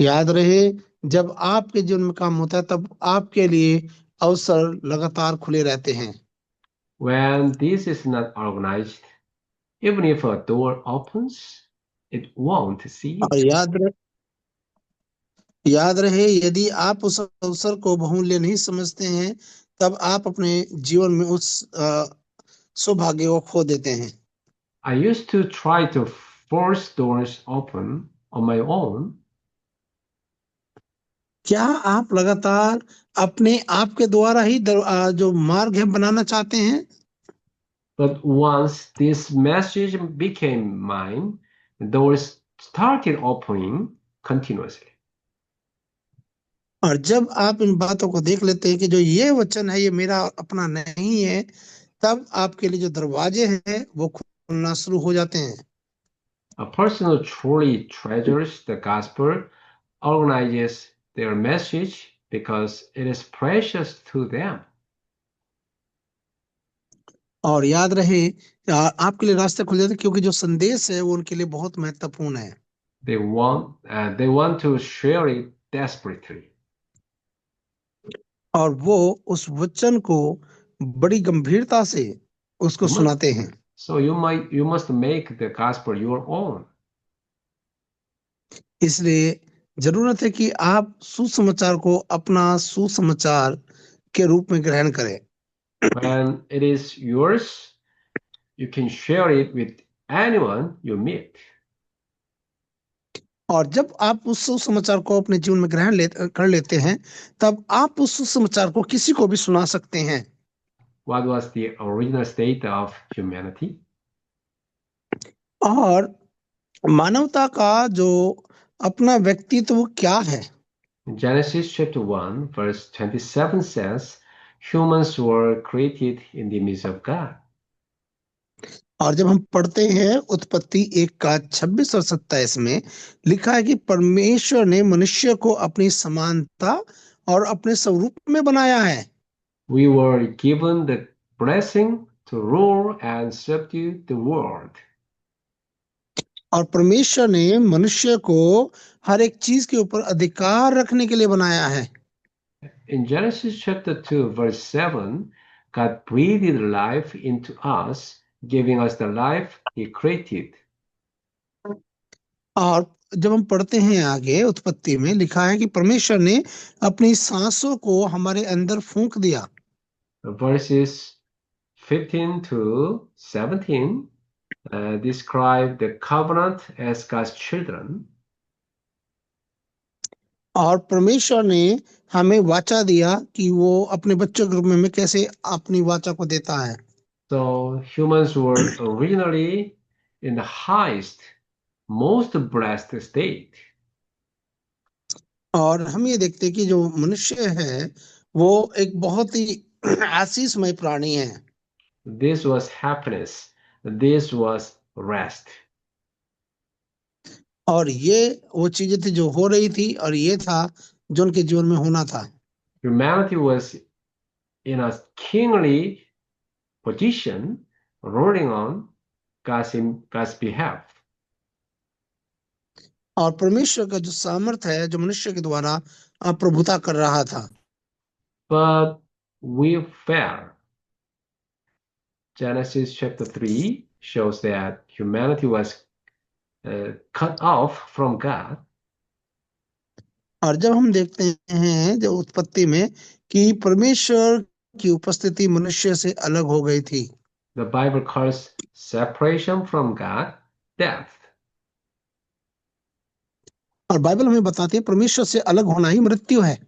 याद रहे, जब आपके जीवन में काम होता है तब आपके लिए अवसर लगातार खुले रहते हैं। When this is not organized, even if a door opens, it won't see you. और याद रहे, यदि आप उस अवसर को बहुमूल्य नहीं समझते हैं तब आप अपने जीवन में उस सौभाग्य को खो देते हैं। I used to try to force doors open on my own, क्या आप लगातार अपने आप के द्वारा ही जो मार्ग है बनाना चाहते हैं? but once this message became mine, doors started opening continuously. और जब आप इन बातों को देख लेते हैं कि जो ये वचन है ये मेरा अपना नहीं है, तब आपके लिए जो दरवाजे हैं वो खुलना शुरू हो जाते हैं। A person who truly treasures the gospel organizes their message because it is precious to them. और याद रहे, आपके लिए रास्ते खुल जाते हैं क्योंकि जो संदेश है वो उनके लिए बहुत महत्वपूर्ण है। They want to share it desperately. और वो उस वचन को बड़ी गंभीरता से उसको You must- सुनाते हैं। So you must make the gospel your own. इसलिए जरूरत है कि आप सुसमाचार को अपना सुसमाचार के रूप में ग्रहण करें। When it is yours, you can share it with anyone you meet. और जब आप उस सुसमाचार को अपने जीवन में कर लेते हैं, तब आप उस सुसमाचार को किसी को भी सुना सकते हैं। What was the original state of humanity? और मानवता का जो अपना व्यक्तित्व क्या है? Genesis chapter 1, verse 27 says, humans were created in the image of God. और जब हम पढ़ते हैं उत्पत्ति 1 का 26 और 27 में लिखा है कि परमेश्वर ने मनुष्य को अपनी समानता और अपने स्वरूप में बनाया है। We were given the blessing to rule and subdue the world. और परमेश्वर ने मनुष्य को हर एक चीज के ऊपर अधिकार रखने के लिए बनाया है। In Genesis chapter 2, verse 7, God breathed life into us, giving us the life He created. और जब हम पढ़ते हैं आगे उत्पत्ति में लिखा है कि परमेश्वर ने अपनी सांसों को हमारे अंदर फूंक दिया। Verses 15 to 17 describe the covenant as God's children. और परमेश्वर ने हमें वाचा दिया कि वो अपने बच्चों के रूप में कैसे अपनी वाचा को देता है। So humans were originally in the highest, most blessed state. और हम ये देखते हैं कि जो मनुष्य है वो एक बहुत ही आशीषमय प्राणी है। This was happiness. This was rest. और ये वो चीजें थी जो हो रही थी और ये था जो उनके जीवन में होना था। Humanity was in a kingly position, ruling on God's behalf. और परमेश्वर का जो सामर्थ है जो मनुष्य के द्वारा प्रभुता कर रहा था। But we fell. Genesis chapter 3 shows that humanity was cut off from God. और जब हम देखते हैं जो उत्पत्ति में कि परमेश्वर की उपस्थिति मनुष्य से अलग हो गई थी। The Bible calls separation from God death. और बाइबल हमें बताती है परमेश्वर से अलग होना ही मृत्यु है।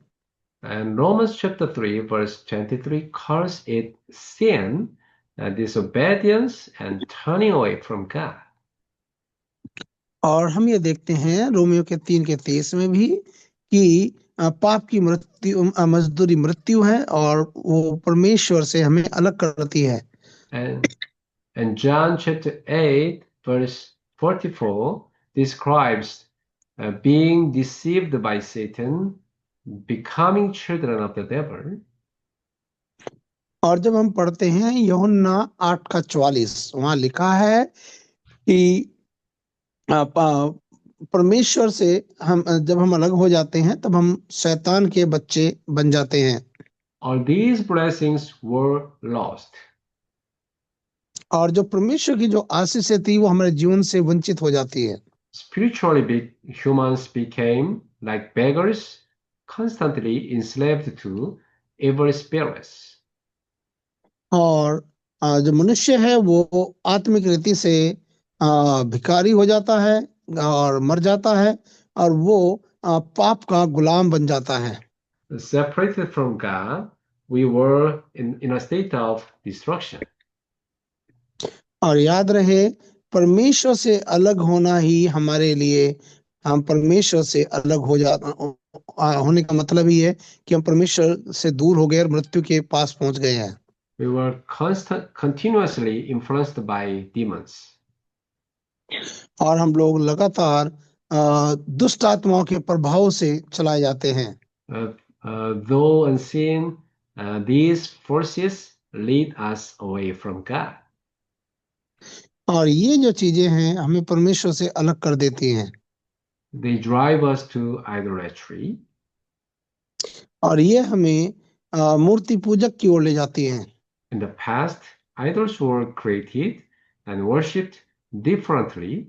And Romans chapter 3 verse 23 calls it sin, disobedience and turning away from God. और हम ये देखते हैं रोमियो के 3 के 23 में भी कि पाप की मृत्यु मजदूरी मृत्यु है और वो परमेश्वर से हमें अलग करती है। And John chapter 8 verse 44 describes being deceived by Satan, becoming children of the devil. और जब हम पढ़ते हैं यूहन्ना 8 का 44 वहां लिखा है कि परमेश्वर से जब हम अलग हो जाते हैं तब हम शैतान के बच्चे बन जाते हैं। All these blessings were lost. और जो परमेश्वर की जो आशीष थी वो हमारे जीवन से वंचित हो जाती है। Spiritually, humans became like beggars, constantly enslaved to evil spirits. और जो मनुष्य है वो आत्मिक रीति से भिखारी हो जाता है और मर जाता है और वो पाप का गुलाम बन जाता है। Separated from God, we were in a state of destruction. और याद रहे, परमेश्वर से अलग होना ही हमारे लिए, हम परमेश्वर से अलग हो जाना होने का मतलब ही है कि हम परमेश्वर से दूर हो गए और मृत्यु के पास पहुंच गए हैं। We were continuously influenced by demons. और हम लोग लगातार दुष्ट आत्माओं के प्रभाव से चलाए जाते हैं। Though unseen, these forces lead us away from God. और ये जो चीजें हैं हमें परमेश्वर से अलग कर देती हैं They drive us to idolatry. और ये हमें मूर्ति पूजक की ओर ले जाती हैं। In the past, idols were created and worshipped differently.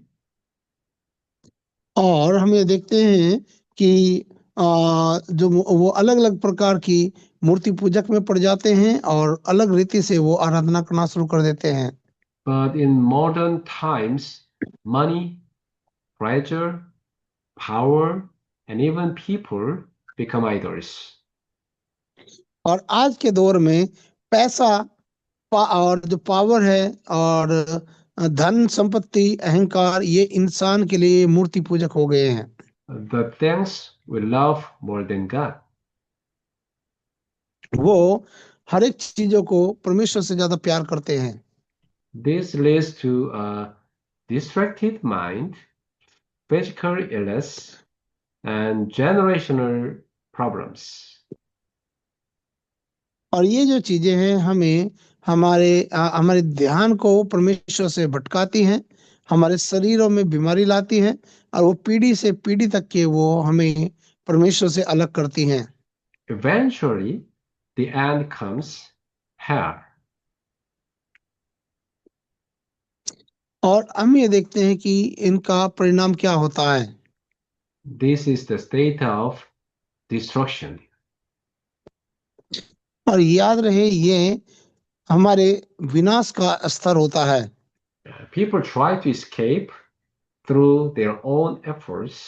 और हम ये देखते हैं कि जो वो अलग अलग प्रकार की मूर्ति पूजक में पड़ जाते हैं और अलग रीति से वो आराधना करना शुरू कर देते हैं। But in modern times, money, pleasure, power, and even people become idols. और आज के दौर में पैसा और जो पावर है और धन संपत्ति अहंकार ये इंसान के लिए मूर्ति पूजक हो गए हैं। The things we love more than God. वो हर एक चीजों को परमेश्वर से ज्यादा प्यार करते हैं। This leads to a distracted mind, physical illness, and generational problems. और ये जो चीजें हैं हमें हमारे ध्यान को परमेश्वर से भटकाती हैं, हमारे शरीरों में बीमारी लाती हैं और वो पीढ़ी से पीढ़ी तक के वो हमें परमेश्वर से अलग करती हैं। Eventually, the end comes here. और हम ये देखते हैं कि इनका परिणाम क्या होता है। This is the state of destruction. और याद रहे ये हमारे विनाश का स्तर होता है। People try to escape through their own efforts.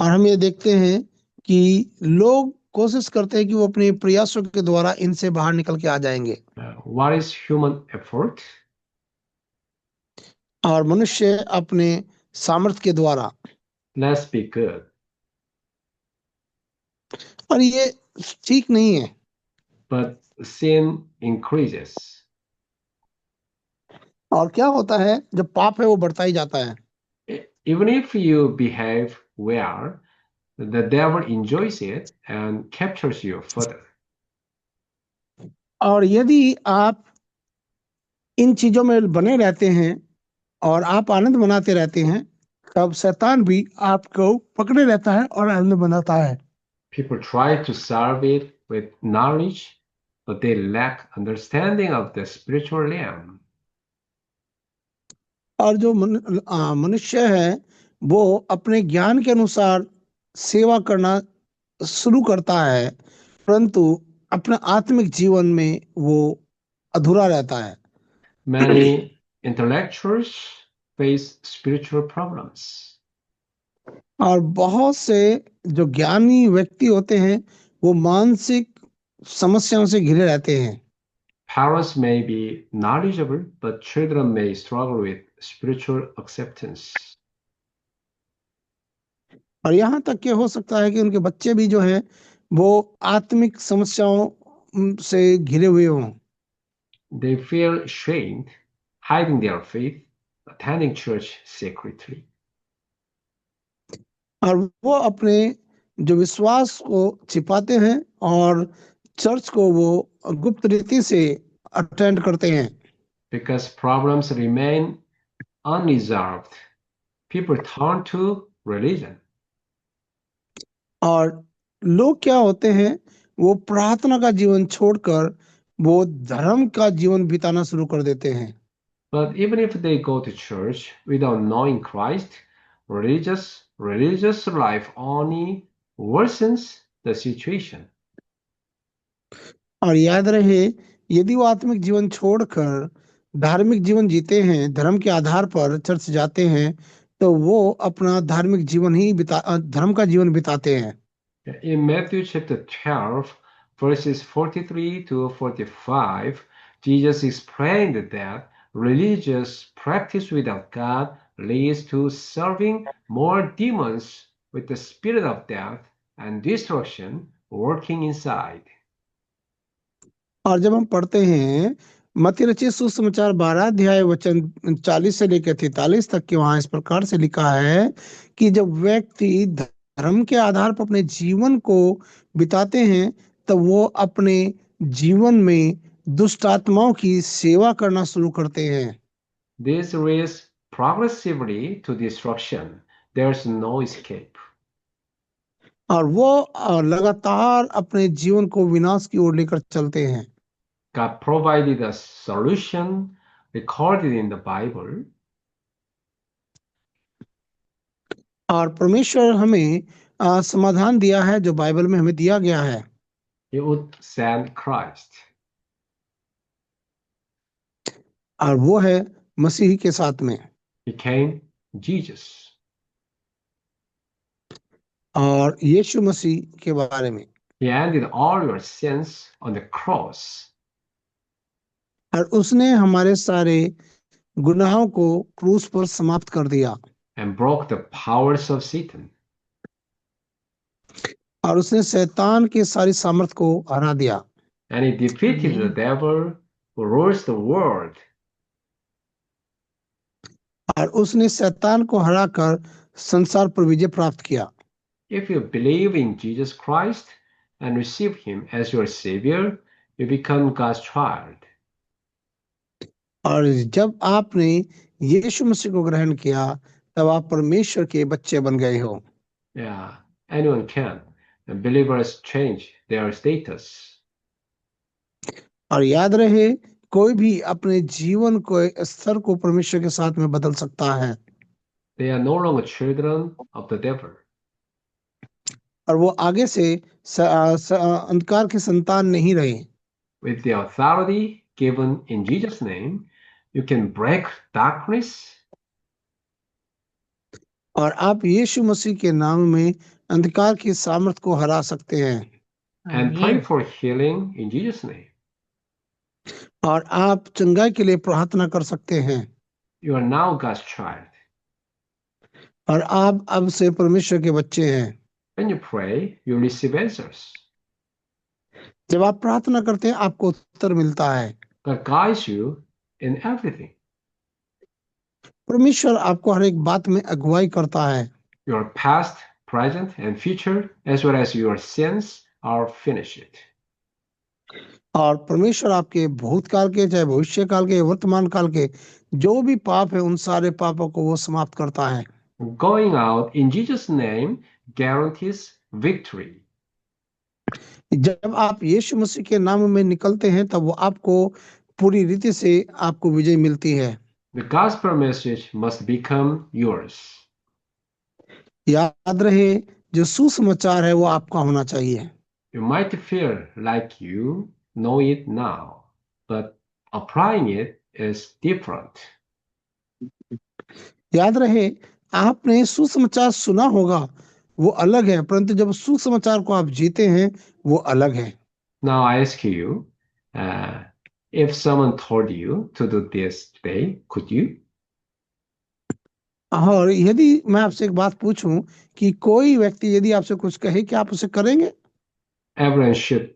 और हम ये देखते हैं कि लोग कोशिश करते हैं कि वो अपने प्रयासों के द्वारा इनसे बाहर निकल के आ जाएंगे। What is human effort? और मनुष्य अपने सामर्थ्य के द्वारा, Let's be good. और ये ठीक नहीं है। But sin increases. और क्या होता है, जब पाप है वो बढ़ता ही जाता है। Even if you behave well, the devil enjoys it and captures you further. और यदि आप इन चीजों में बने रहते हैं और आप आनंद मनाते रहते हैं, तब शैतान भी आपको पकड़े रहता है और आनंद मनाता है। People try to solve it with knowledge, but they lack understanding of the spiritual realm. और जो मनुष्य है वो अपने ज्ञान के अनुसार सेवा करना शुरू करता है, परंतु अपने आत्मिक जीवन में वो अधूरा रहता है। Many intellectuals face spiritual problems. और बहुत से जो ज्ञानी व्यक्ति होते हैं वो मानसिक समस्याओं से घिरे रहते हैं। Parents may be knowledgeable, but children may struggle with spiritual acceptance. और यहाँ तक कि हो सकता है कि उनके बच्चे भी जो हैं वो आत्मिक समस्याओं से घिरे हुए हों। They feel ashamed, hiding their faith, attending church secretly. और वो अपने जो विश्वास को छिपाते हैं और चर्च को वो गुप्त रीति से अटेंड करते हैं। Because problems remain unresolved, people turn to religion. और लोग क्या होते हैं, वो प्रार्थना का जीवन छोड़कर वो धर्म का जीवन बिताना शुरू कर देते हैं। But even if they go to church without knowing Christ, religious life only worsens the situation. और याद रहे, यदि वो आत्मिक जीवन छोड़कर धार्मिक जीवन जीते हैं, धर्म के आधार पर चर्च जाते हैं, तो वो अपना धार्मिक जीवन ही धर्म का जीवन बिताते हैं। In Matthew chapter 12, verses 43 to 45, Jesus explained that religious practice without God leads to serving more demons with the spirit of death and destruction working inside. और जब हम पढ़ते हैं मत्ती रचित सुसमाचार 12 अध्याय वचन 40 से लेकर 43 तक के, वहां इस प्रकार से लिखा है कि जब व्यक्ति धर्म के आधार पर अपने जीवन को बिताते हैं, तब वो अपने जीवन में दुष्ट आत्माओं की सेवा करना शुरू करते हैं। This leads progressively to destruction. There's no escape. और वो लगातार अपने जीवन को विनाश की ओर लेकर चलते हैं। God provided a solution recorded in the Bible. और परमेश्वर हमें समाधान दिया है जो बाइबल में हमें दिया गया है। He would send Christ. और वो है मसीह के साथ में, He came Jesus. और यीशु मसीह के बारे में, He ended all your sins on the cross. और उसने हमारे सारे गुनाहों को क्रूस पर समाप्त कर दिया And broke the powers of Satan. और उसने शैतान के सारी सामर्थ को हरा दिया। And he defeated the devil who rules the world. और उसने शैतान को हराकर संसार पर विजय प्राप्त किया। If you believe in Jesus Christ and receive him as your savior, you become God's child. और जब आपने यीशु मसीह को ग्रहण किया, तब आप परमेश्वर के बच्चे बन गए हो। Yeah, anyone can. And believers change their status. और याद रहे, कोई भी अपने जीवन को स्तर को परमेश्वर के साथ में बदल सकता है। They are no longer children of the devil. और वो आगे से अंधकार के संतान नहीं रहे। With the authority given in Jesus' name, you can break darkness. और आप यीशु मसीह के नाम में अंधकार की सामर्थ को हरा सकते हैं। And pray for healing in Jesus' name. और आप चंगाई के लिए प्रार्थना कर सकते हैं। You are now God's child. और आप अब से परमेश्वर के बच्चे हैं। When you pray, you receive answers. जब आप प्रार्थना करते हैं, आपको उत्तर मिलता है। God guides you in everything. परमेश्वर आपको हर एक बात में अगुवाई करता है। Your past, present, and future, as well as your sins, are finished. और परमेश्वर आपके भूतकाल के, चाहे भविष्य काल के, वर्तमान काल के जो भी पाप है, उन सारे पापों को वो समाप्त करता है। Going out in Jesus' name guarantees victory. जब आप यीशु मसीह के नाम में निकलते हैं, तब वो आपको पूरी रीति से आपको विजय मिलती है। The gospel message must become yours. याद रहे, जो सुसमाचार है वो आपका होना चाहिए। You might feel like you know it now, but applying it is different. याद रहे, आपने सुसमाचार सुना होगा, वो अलग है, परंतु जब सुसमाचार को आप जीते हैं, वो अलग है। Now I ask you, if someone told you to do this today, could you? और यदि मैं आपसे एक बात पूछूं कि कोई व्यक्ति यदि आपसे कुछ कहे, कि आप उसे करेंगे? Everyone should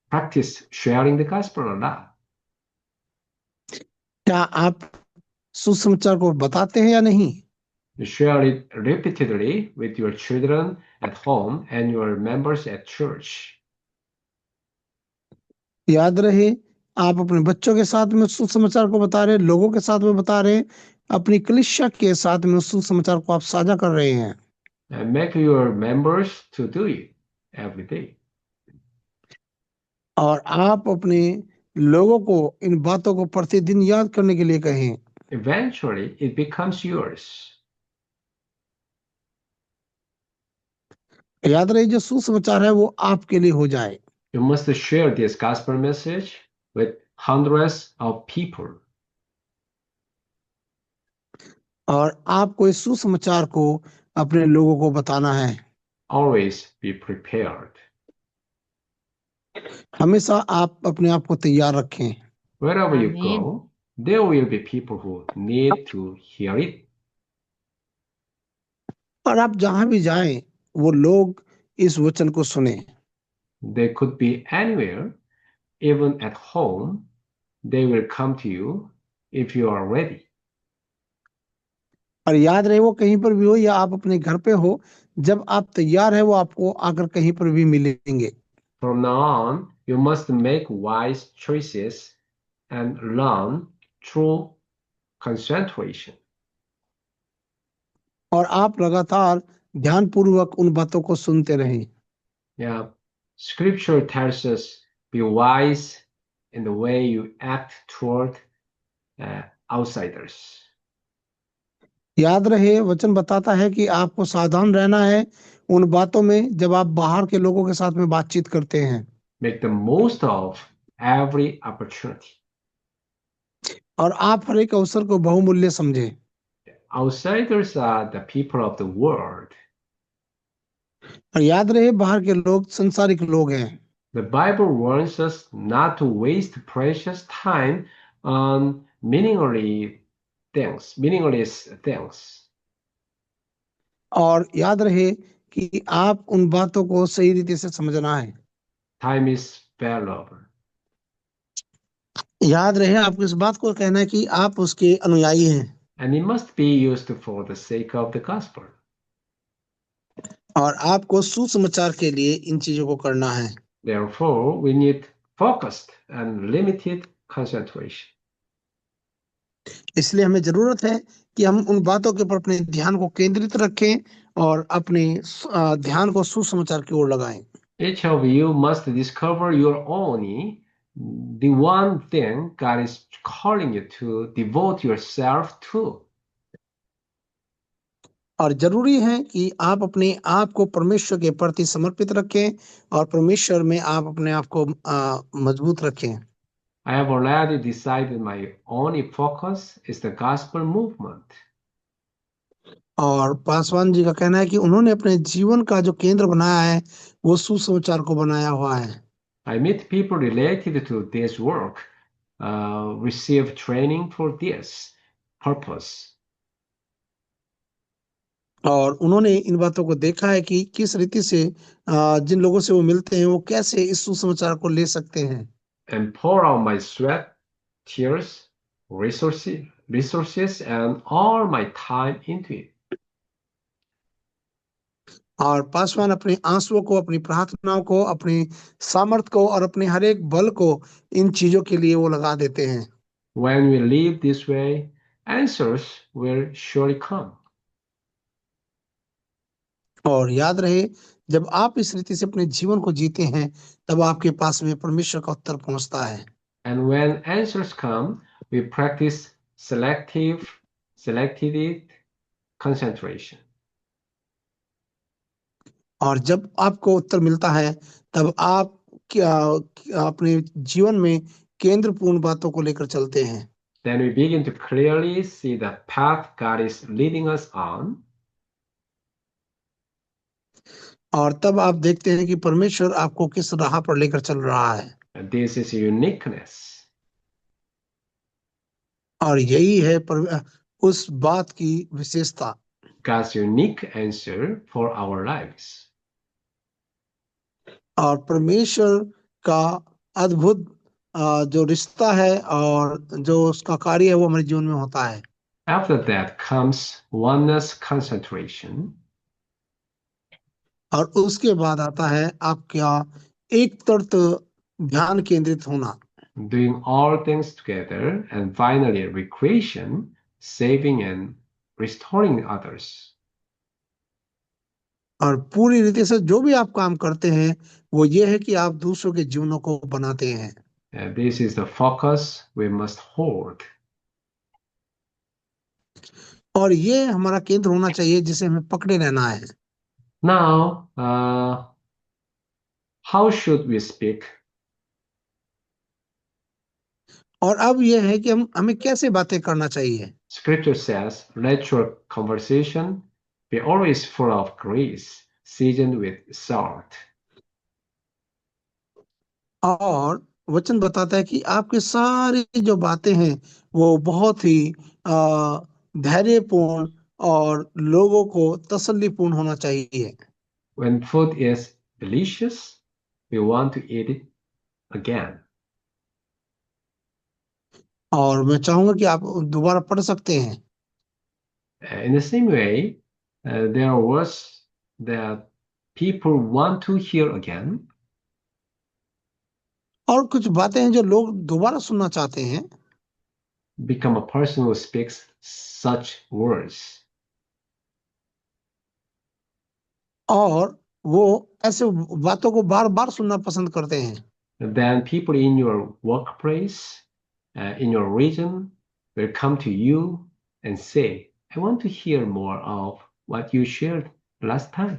practice sharing the gospel or not. क्या आप सुसमाचार को बताते हैं या नहीं? You share it repeatedly with your children at home and your members at church. याद रहे, आप अपने बच्चों के साथ में सुसमाचार को बता रहे हैं, लोगों के साथ में बता रहे हैं, अपनी कलीसिया के साथ में सुसमाचार को आप साझा कर रहे हैं। And make your members to do it every day. और आप अपने लोगों को इन बातों को प्रतिदिन याद करने के लिए कहें। Eventually, it becomes yours. याद रहे, जो सुसमाचार है वो आपके लिए हो जाए। You must share this gospel message with hundreds of people. और आपको इस सुसमाचार को अपने लोगों को बताना है। Always be prepared. हमेशा आप अपने आप को तैयार रखें। Wherever you Amen. go, there will be people who need to hear it. और आप जहां भी जाएं, वो लोग इस वचन को सुने। They could be anywhere, even at home. They will come to you if you are ready. और याद रहे, वो कहीं पर भी हो या आप अपने घर पे हो, जब आप तैयार है वो आपको आकर कहीं पर भी मिलेंगे। From now on, you must make wise choices and learn through concentration. और आप लगातार ध्यानपूर्वक उन बातों को सुनते रहें। Yeah, Scripture tells us be wise in the way you act toward outsiders. याद रहे, वचन बताता है कि आपको सावधान रहना है उन बातों में जब आप बाहर के लोगों के साथ में बातचीत करते हैं। Make the most of every opportunity. और आप हर एक अवसर को बहुमूल्य समझें। Outsiders are the people of the world. और याद रहे, बाहर के लोग संसारिक लोग हैं। The Bible warns us not to waste precious time on meaningless things. और याद रहे कि आप उन बातों को सही रीति से समझना है। Time is valuable. याद रहे, आपको इस बात को कहना है कि आप उसके अनुयायी हैं And it must be used for the sake of the gospel. और आपको सुसमाचार के लिए इन चीजों को करना है। Therefore, we need focused and limited concentration. इसलिए हमें जरूरत है कि हम उन बातों के ऊपर अपने ध्यान को केंद्रित रखें और अपने ध्यान को सुसमाचार की ओर लगाएं। Each of you must discover your own, the one thing God is calling you to devote yourself to. और जरूरी है कि आप अपने आप को परमेश्वर के प्रति समर्पित रखें और परमेश्वर में आप अपने आप को मजबूत रखें। I have already decided my only focus is the gospel movement. और पासवान जी का कहना है कि उन्होंने अपने जीवन का जो केंद्र बनाया है वो सुसमाचार को बनाया हुआ है। I meet people related to this work, receive training for this purpose. और उन्होंने इन बातों को देखा है कि किस रीति से जिन लोगों से वो मिलते हैं वो कैसे इस सुसमाचार को ले सकते हैं। And pour out my sweat, tears, resources, and all my time into it. और पासवान अपने आंसुओं को, अपनी प्रार्थनाओं को, अपने सामर्थ को और अपने हर एक बल को इन चीजों के लिए वो लगा देते हैं। When we live this way, answers will surely come. और याद रहे, जब आप इस रीति से अपने जीवन को जीते हैं तब आपके पास में परमेश्वर का उत्तर पहुंचता है। And when answers come, we practice selected concentration. और जब आपको उत्तर मिलता है तब आप क्या अपने जीवन में केंद्रपूर्ण बातों को लेकर चलते हैं। Then we begin to clearly see the path God is leading us on. और तब आप देखते हैं कि परमेश्वर आपको किस राह पर लेकर चल रहा है। And this is uniqueness. और यही है उस बात की विशेषता। God's unique answer for our lives. और परमेश्वर का अद्भुत जो रिश्ता है और जो उसका कार्य है वो हमारे जीवन में होता है। After that comes oneness concentration. और उसके बाद आता है आपका एक तरफ ध्यान केंद्रित होना। Doing all things together, and finally recreation, saving and restoring others. और पूरी रीति से जो भी आप काम करते हैं वो ये है कि आप दूसरों के जीवनों को बनाते हैं। And this is the focus we must hold. और ये हमारा केंद्र होना चाहिए जिसे हमें पकड़े रहना है। Now, how should we speak? और अब यह है कि हमें कैसे बातें करना चाहिए। Scripture says, let your conversation be always full of grace, seasoned with salt. और वचन बताता है कि आपके सारी जो बातें हैं वो बहुत ही धैर्यपूर्ण और लोगों को तसल्लीपूर्ण होना चाहिए। When food is delicious, we want to eat it again. और मैं चाहूंगा कि आप दोबारा पढ़ सकते हैं। In the same way, there are words that people want to hear again. और कुछ बातें हैं जो लोग दोबारा सुनना चाहते हैं। Become a person who speaks such words. और वो ऐसे बातों को बार बार सुनना पसंद करते हैं। Then people in your workplace, in your region, will come to you and say, I want to hear more of what you shared last time.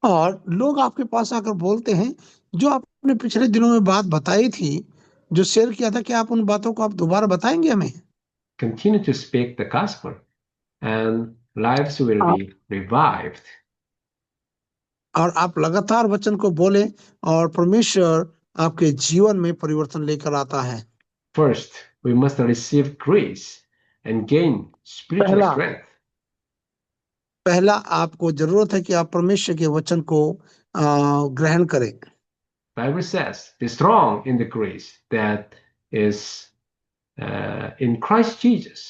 और लोग आपके पास आकर बोलते हैं जो आपने पिछले दिनों में बात बताई थी, जो शेयर किया था, कि आप उन बातों को आप दोबारा बताएंगे हमें। Continue to speak the gospel, and lives will आप be revived. और आप लगातार वचन को बोले और परमेश्वर आपके जीवन में परिवर्तन लेकर आता है। First, we must receive grace and gain spiritual पहला strength. पहला आपको जरूरत है कि आप परमेश्वर के वचन को ग्रहण करें। Bible says, be strong in the grace that is in Christ Jesus.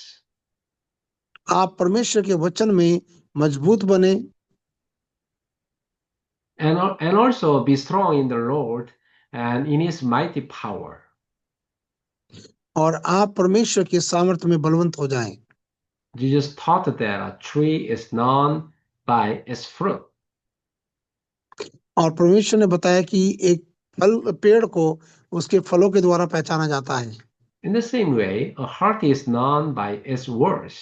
आप परमेश्वर के वचन में मजबूत बने And also be strong in the Lord and in his mighty power. और आप परमेश्वर के सामर्थ्य में बलवंत हो जाएं। Jesus taught that a tree is known by its fruit. और परमेश्वर ने बताया कि एक पेड़ को उसके फलों के द्वारा पहचाना जाता है। In the same way, a heart is known by its words.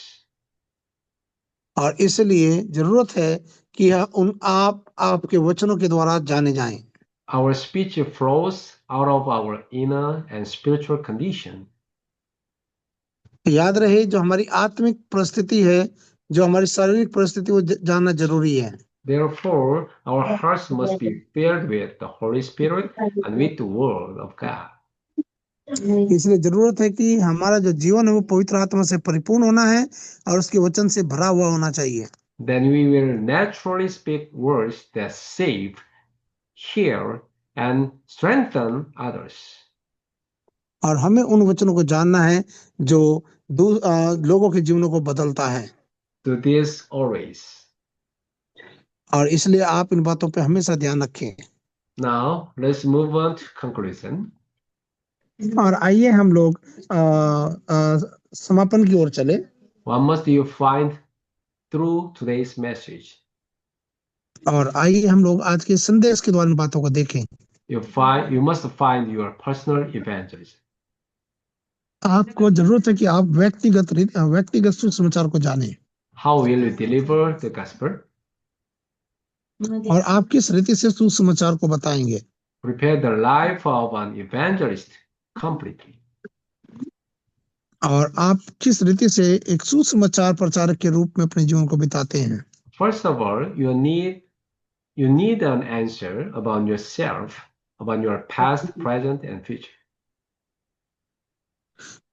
और इसलिए जरूरत है कि आपके वचनों के द्वारा जाने जाएं। Our speech flows out of our inner and spiritual condition. याद रहे, जो हमारी आत्मिक परिस्थिति है, जो हमारी शारीरिक परिस्थिति, वो जानना जरूरी है। Therefore, our hearts must be filled with the Holy Spirit and with the Word of God. इसलिए जरूरत है कि हमारा जो जीवन है वो पवित्र आत्मा से परिपूर्ण होना है और उसके वचन से भरा हुआ होना चाहिए। Then we will naturally speak words that save, heal, and strengthen others. और हमें उन वचनों को जानना है जो लोगों के जीवनों को बदलता है। Do this always. और इसलिए आप इन बातों पे हमेशा ध्यान रखें। Now, let's move on to conclusion. और आइए हम लोग समापन की ओर चले। What must you find through today's message? और आइए हम लोग आज के संदेश के द्वारा इन बातों को देखें। You must find your personal evangelist. आपको जरूरत है कि आप व्यक्तिगत सुसमाचार को जानें। How will you deliver the gospel? और आप किस रीति से सुसमाचार को बताएंगे। Prepare the life of an evangelist completely. और आप किस रीति से एक सुसमाचार प्रचारक के रूप में अपने जीवन को बिताते हैं। First of all, you need an answer about yourself, about your past, present, and future.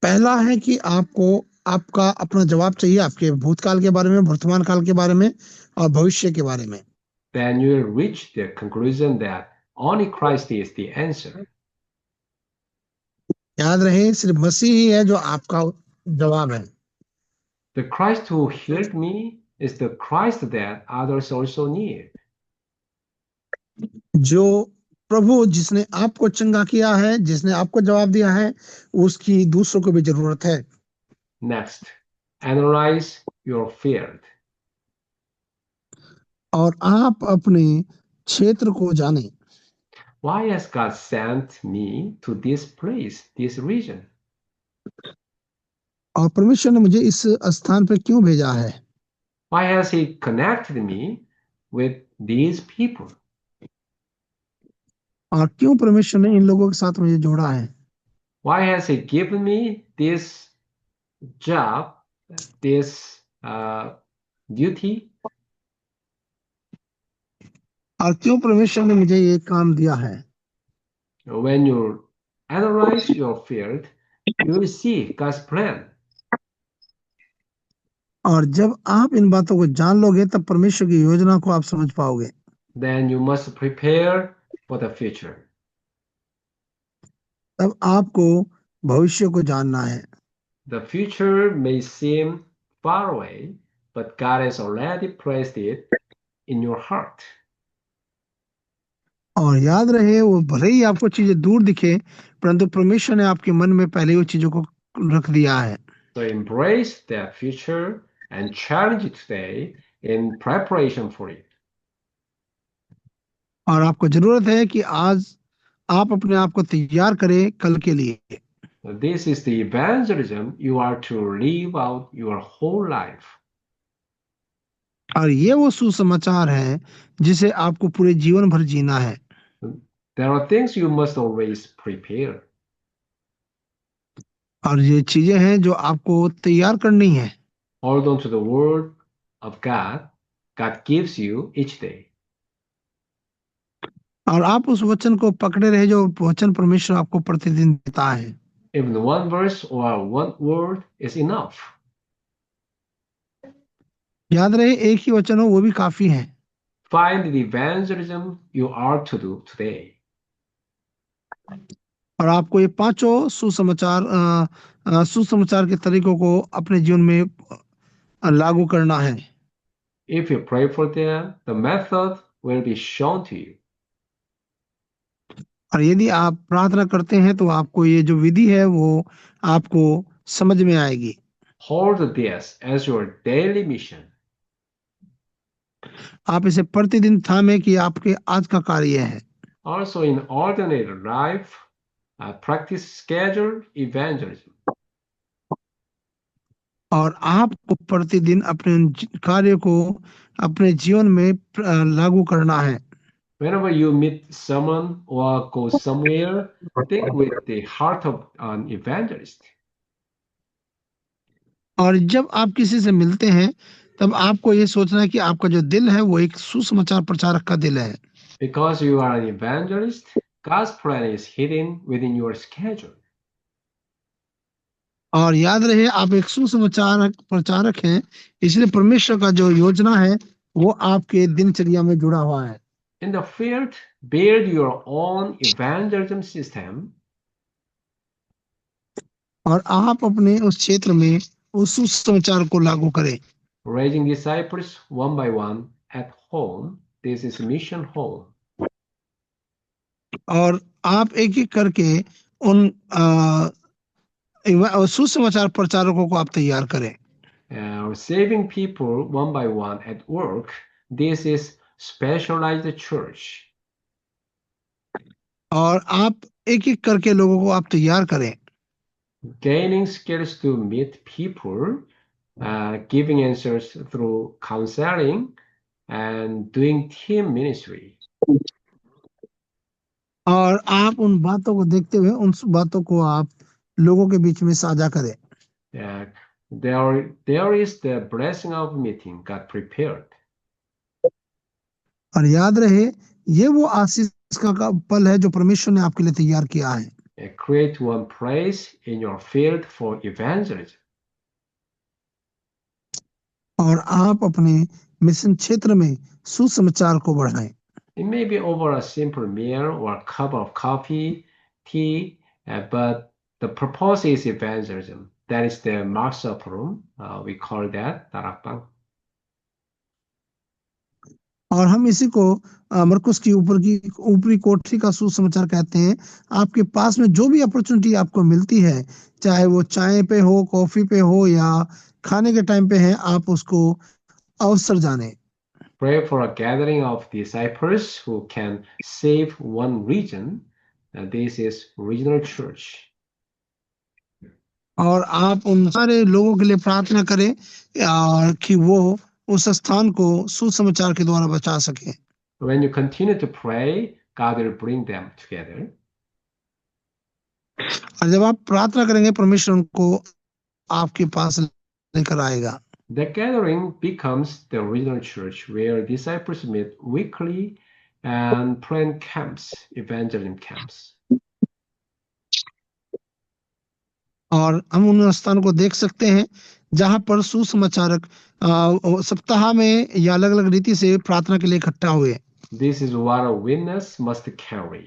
पहला है कि आपको आपका अपना जवाब चाहिए, आपके भूतकाल के बारे में, वर्तमान काल के बारे में और भविष्य के बारे में। Then you will reach the conclusion that only Christ is the answer. याद रहे, सिर्फ मसीह ही है जो आपका जवाब है। The Christ who healed me is the Christ that others also need. जो प्रभु जिसने आपको चंगा किया है, जिसने आपको जवाब दिया है, उसकी दूसरों को भी जरूरत है। Next, analyze your field. और आप अपने क्षेत्र को जानें। Why has God sent me to this place, this region? और परमेश्वर ने मुझे इस स्थान पर क्यों भेजा है। Why has He connected me with these people? और क्यों परमेश्वर ने इन लोगों के साथ मुझे जोड़ा है। Why has He given me this job, this duty? और क्यों परमेश्वर ने मुझे ये काम दिया है? When you analyze your field, you will see God's plan. और जब आप इन बातों को जान लोगे तब परमेश्वर की योजना को आप समझ पाओगे। Then you must prepare for the future. तब आपको भविष्य को जानना है। The future may seem far away, but God has already placed it in your heart. और याद रहे, वो भले ही आपको चीजें दूर दिखे, परंतु परमेश्वर ने आपके मन में पहले वो चीजों को रख दिया है। So embrace that future and challenge it today in preparation for it. और आपको जरूरत है कि आज आप अपने आप को तैयार करें कल के लिए। This is the evangelism you are to live out your whole life. और ये वो सुसमाचार है जिसे आपको पूरे जीवन भर जीना है। There are things you must always prepare. और ये चीजें हैं जो आपको तैयार करनी है। Hold on to the word of God gives you each day. और आप उस वचन को पकड़े रहे जो वचन परमेश्वर आपको प्रतिदिन देता है। Even one verse or one word is enough. याद रहे, एक ही वचन हो वो भी काफी है। Find the evangelism you are to do today. और आपको ये पांचों सुसमाचार के तरीकों को अपने जीवन में लागू करना है। If you pray for them, the method will be shown to you. और यदि आप प्रार्थना करते हैं तो आपको ये जो विधि है वो आपको समझ में आएगी। Hold this as your daily mission. आप इसे प्रतिदिन थामे कि आपके आज का कार्य है। Also in ordinary life, practice scheduled evangelism. और आपको प्रतिदिन अपने उन कार्य को अपने जीवन में लागू करना है। Whenever you meet someone or go somewhere, think with the heart of an evangelist. और जब आप किसी से मिलते हैं तब आपको ये सोचना है कि आपका जो दिल है वो एक सुसमाचार प्रचारक का दिल है। Because you are an evangelist, God's plan is hidden within your schedule. और याद रहे, आप एक सुसमाचार प्रचारक हैं, इसलिए परमेश्वर का जो योजना है वो आपके दिनचर्या में जुड़ा हुआ है। In the field, build your own evangelism system. और आप अपने उस क्षेत्र में उस सुसमाचार को लागू करें। Raising disciples one by one at home. This is mission home. और आप एक एक करके उन सुसमाचार प्रचारकों को आप तैयार करें। Saving people one by one at work. This is specialized church. और आप एक एक करके लोगों को आप तैयार करें। Gaining skills to meet people, giving answers through counseling, and doing team ministry. और आप उन बातों को देखते हुए उन बातों को आप लोगों के बीच में साझा करें। There is the blessing of meeting God prepared. और याद रहे, ये वो आशीष का पल है जो परमेश्वर ने आपके लिए तैयार किया है। Create one place in your field for evangelism. और आप अपने मिशन क्षेत्र में सुसमाचार को बढ़ाएं। It may be over a simple meal or a cup of coffee, tea, but the purpose is evangelism. That is the Mark's upper room. We call that darakbang. और हम इसी को मरकुस की ऊपरी कोठरी का सुसमाचार कहते हैं। आपके पास में जो भी अपॉर्चुनिटी आपको मिलती है, चाहे वो चाय पे हो, कॉफी पे हो या खाने के टाइम पे है, आप उसको अवसर जाने। Pray for a gathering of disciples who can save one region. This is regional church. और आप उन सारे लोगों के लिए प्रार्थना करें कि वो उस स्थान को सुसमाचार के द्वारा बचा सके। When you continue to pray, God will bring them together. और जब आप प्रार्थना करेंगे परमेश्वर उनको आपके पास लेकर आएगा। The gathering becomes the original church where disciples meet weekly and plan camps, evangelism camps. और हम उन स्थान को देख सकते हैं जहां पर सुसमाचारक सप्ताह में या अलग अलग रीति से प्रार्थना के लिए इकट्ठा हुए। This is what a witness must carry.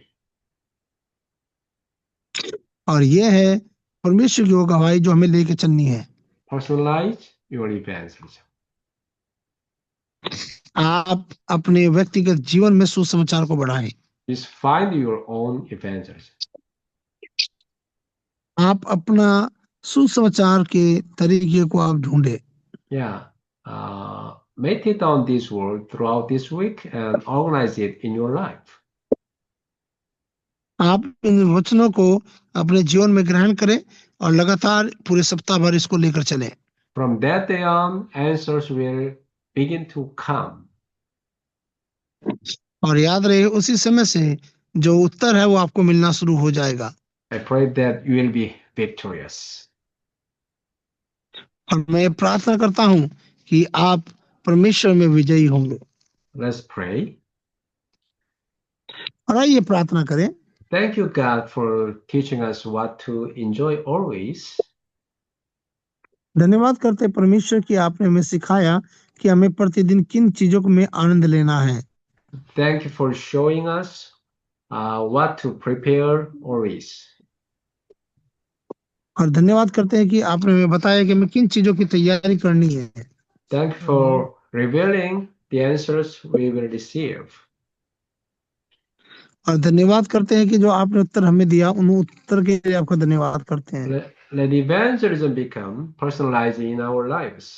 और यह है परमेश्वर की वो गवाही जो हमें लेके चलनी है। Personalize your evangelism. आप अपने व्यक्तिगत जीवन में सुसमाचार को बढ़ाएं। Just find your own evangelism. आप अपना सुसमाचार के तरीके को आप ढूंढे। Yeah. Meditate on this word throughout this week and organize it in your life. आप इन वचनों को अपने जीवन में ग्रहण करें और लगातार पूरे सप्ताह भर इसको लेकर चलें। From that day on, answers will begin to come. और याद रहे उसी समय से जो उत्तर है वो आपको मिलना शुरू हो जाएगा। I pray that you will be victorious. और मैं प्रार्थना करता हूं कि आप परमेश्वर में विजयी होंगे। Let's pray. और आइए प्रार्थना करें। Thank you, God, for teaching us what to enjoy always. धन्यवाद करते हैं परमेश्वर कि आपने हमें सिखाया कि हमें प्रतिदिन किन चीजों में आनंद लेना है। Thank you for showing us what to prepare always. और धन्यवाद करते हैं कि आपने हमें बताया कि हमें किन चीजों की तैयारी करनी है। Thank you for revealing the answers we will receive. और धन्यवाद करते हैं कि जो आपने उत्तर हमें दिया उन उत्तर के लिए आपका धन्यवाद करते हैं। Let evangelism become personalized in our lives.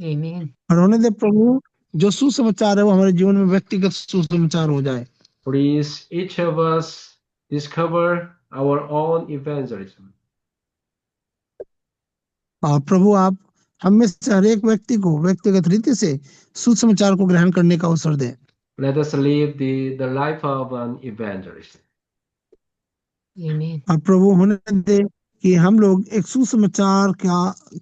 Amen. और होने दे प्रभु जो सुसमाचार है वो हमारे जीवन में व्यक्तिगत सुसमाचार हो जाए। Please, each of us discover our own evangelism. और प्रभु आप हम में से हर एक व्यक्ति को व्यक्तिगत रीति से सुसमाचार को ग्रहण करने का अवसर दें। Let us live the life of an evangelist. Amen. और प्रभु होने दे कि हम लोग एक सुसमाचार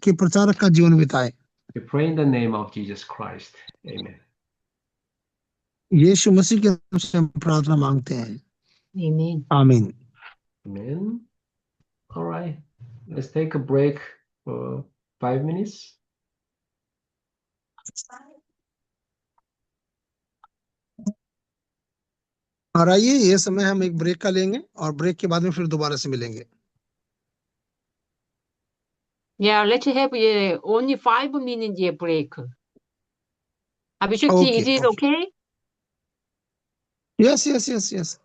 के प्रचारक का जीवन बिताए। We pray in the name of Jesus Christ. Amen. यीशु मसीह के नाम से हम प्रार्थना मांगते हैं। Amen. आमीन। Amen. All right. Let's take a break for 5 minutes. और आइए ये समय हम एक ब्रेक का लेंगे और ब्रेक के बाद में फिर दोबारा से मिलेंगे। Yeah, let's have only 5 minutes break. Abhishek, Okay, is it okay. okay? Yes.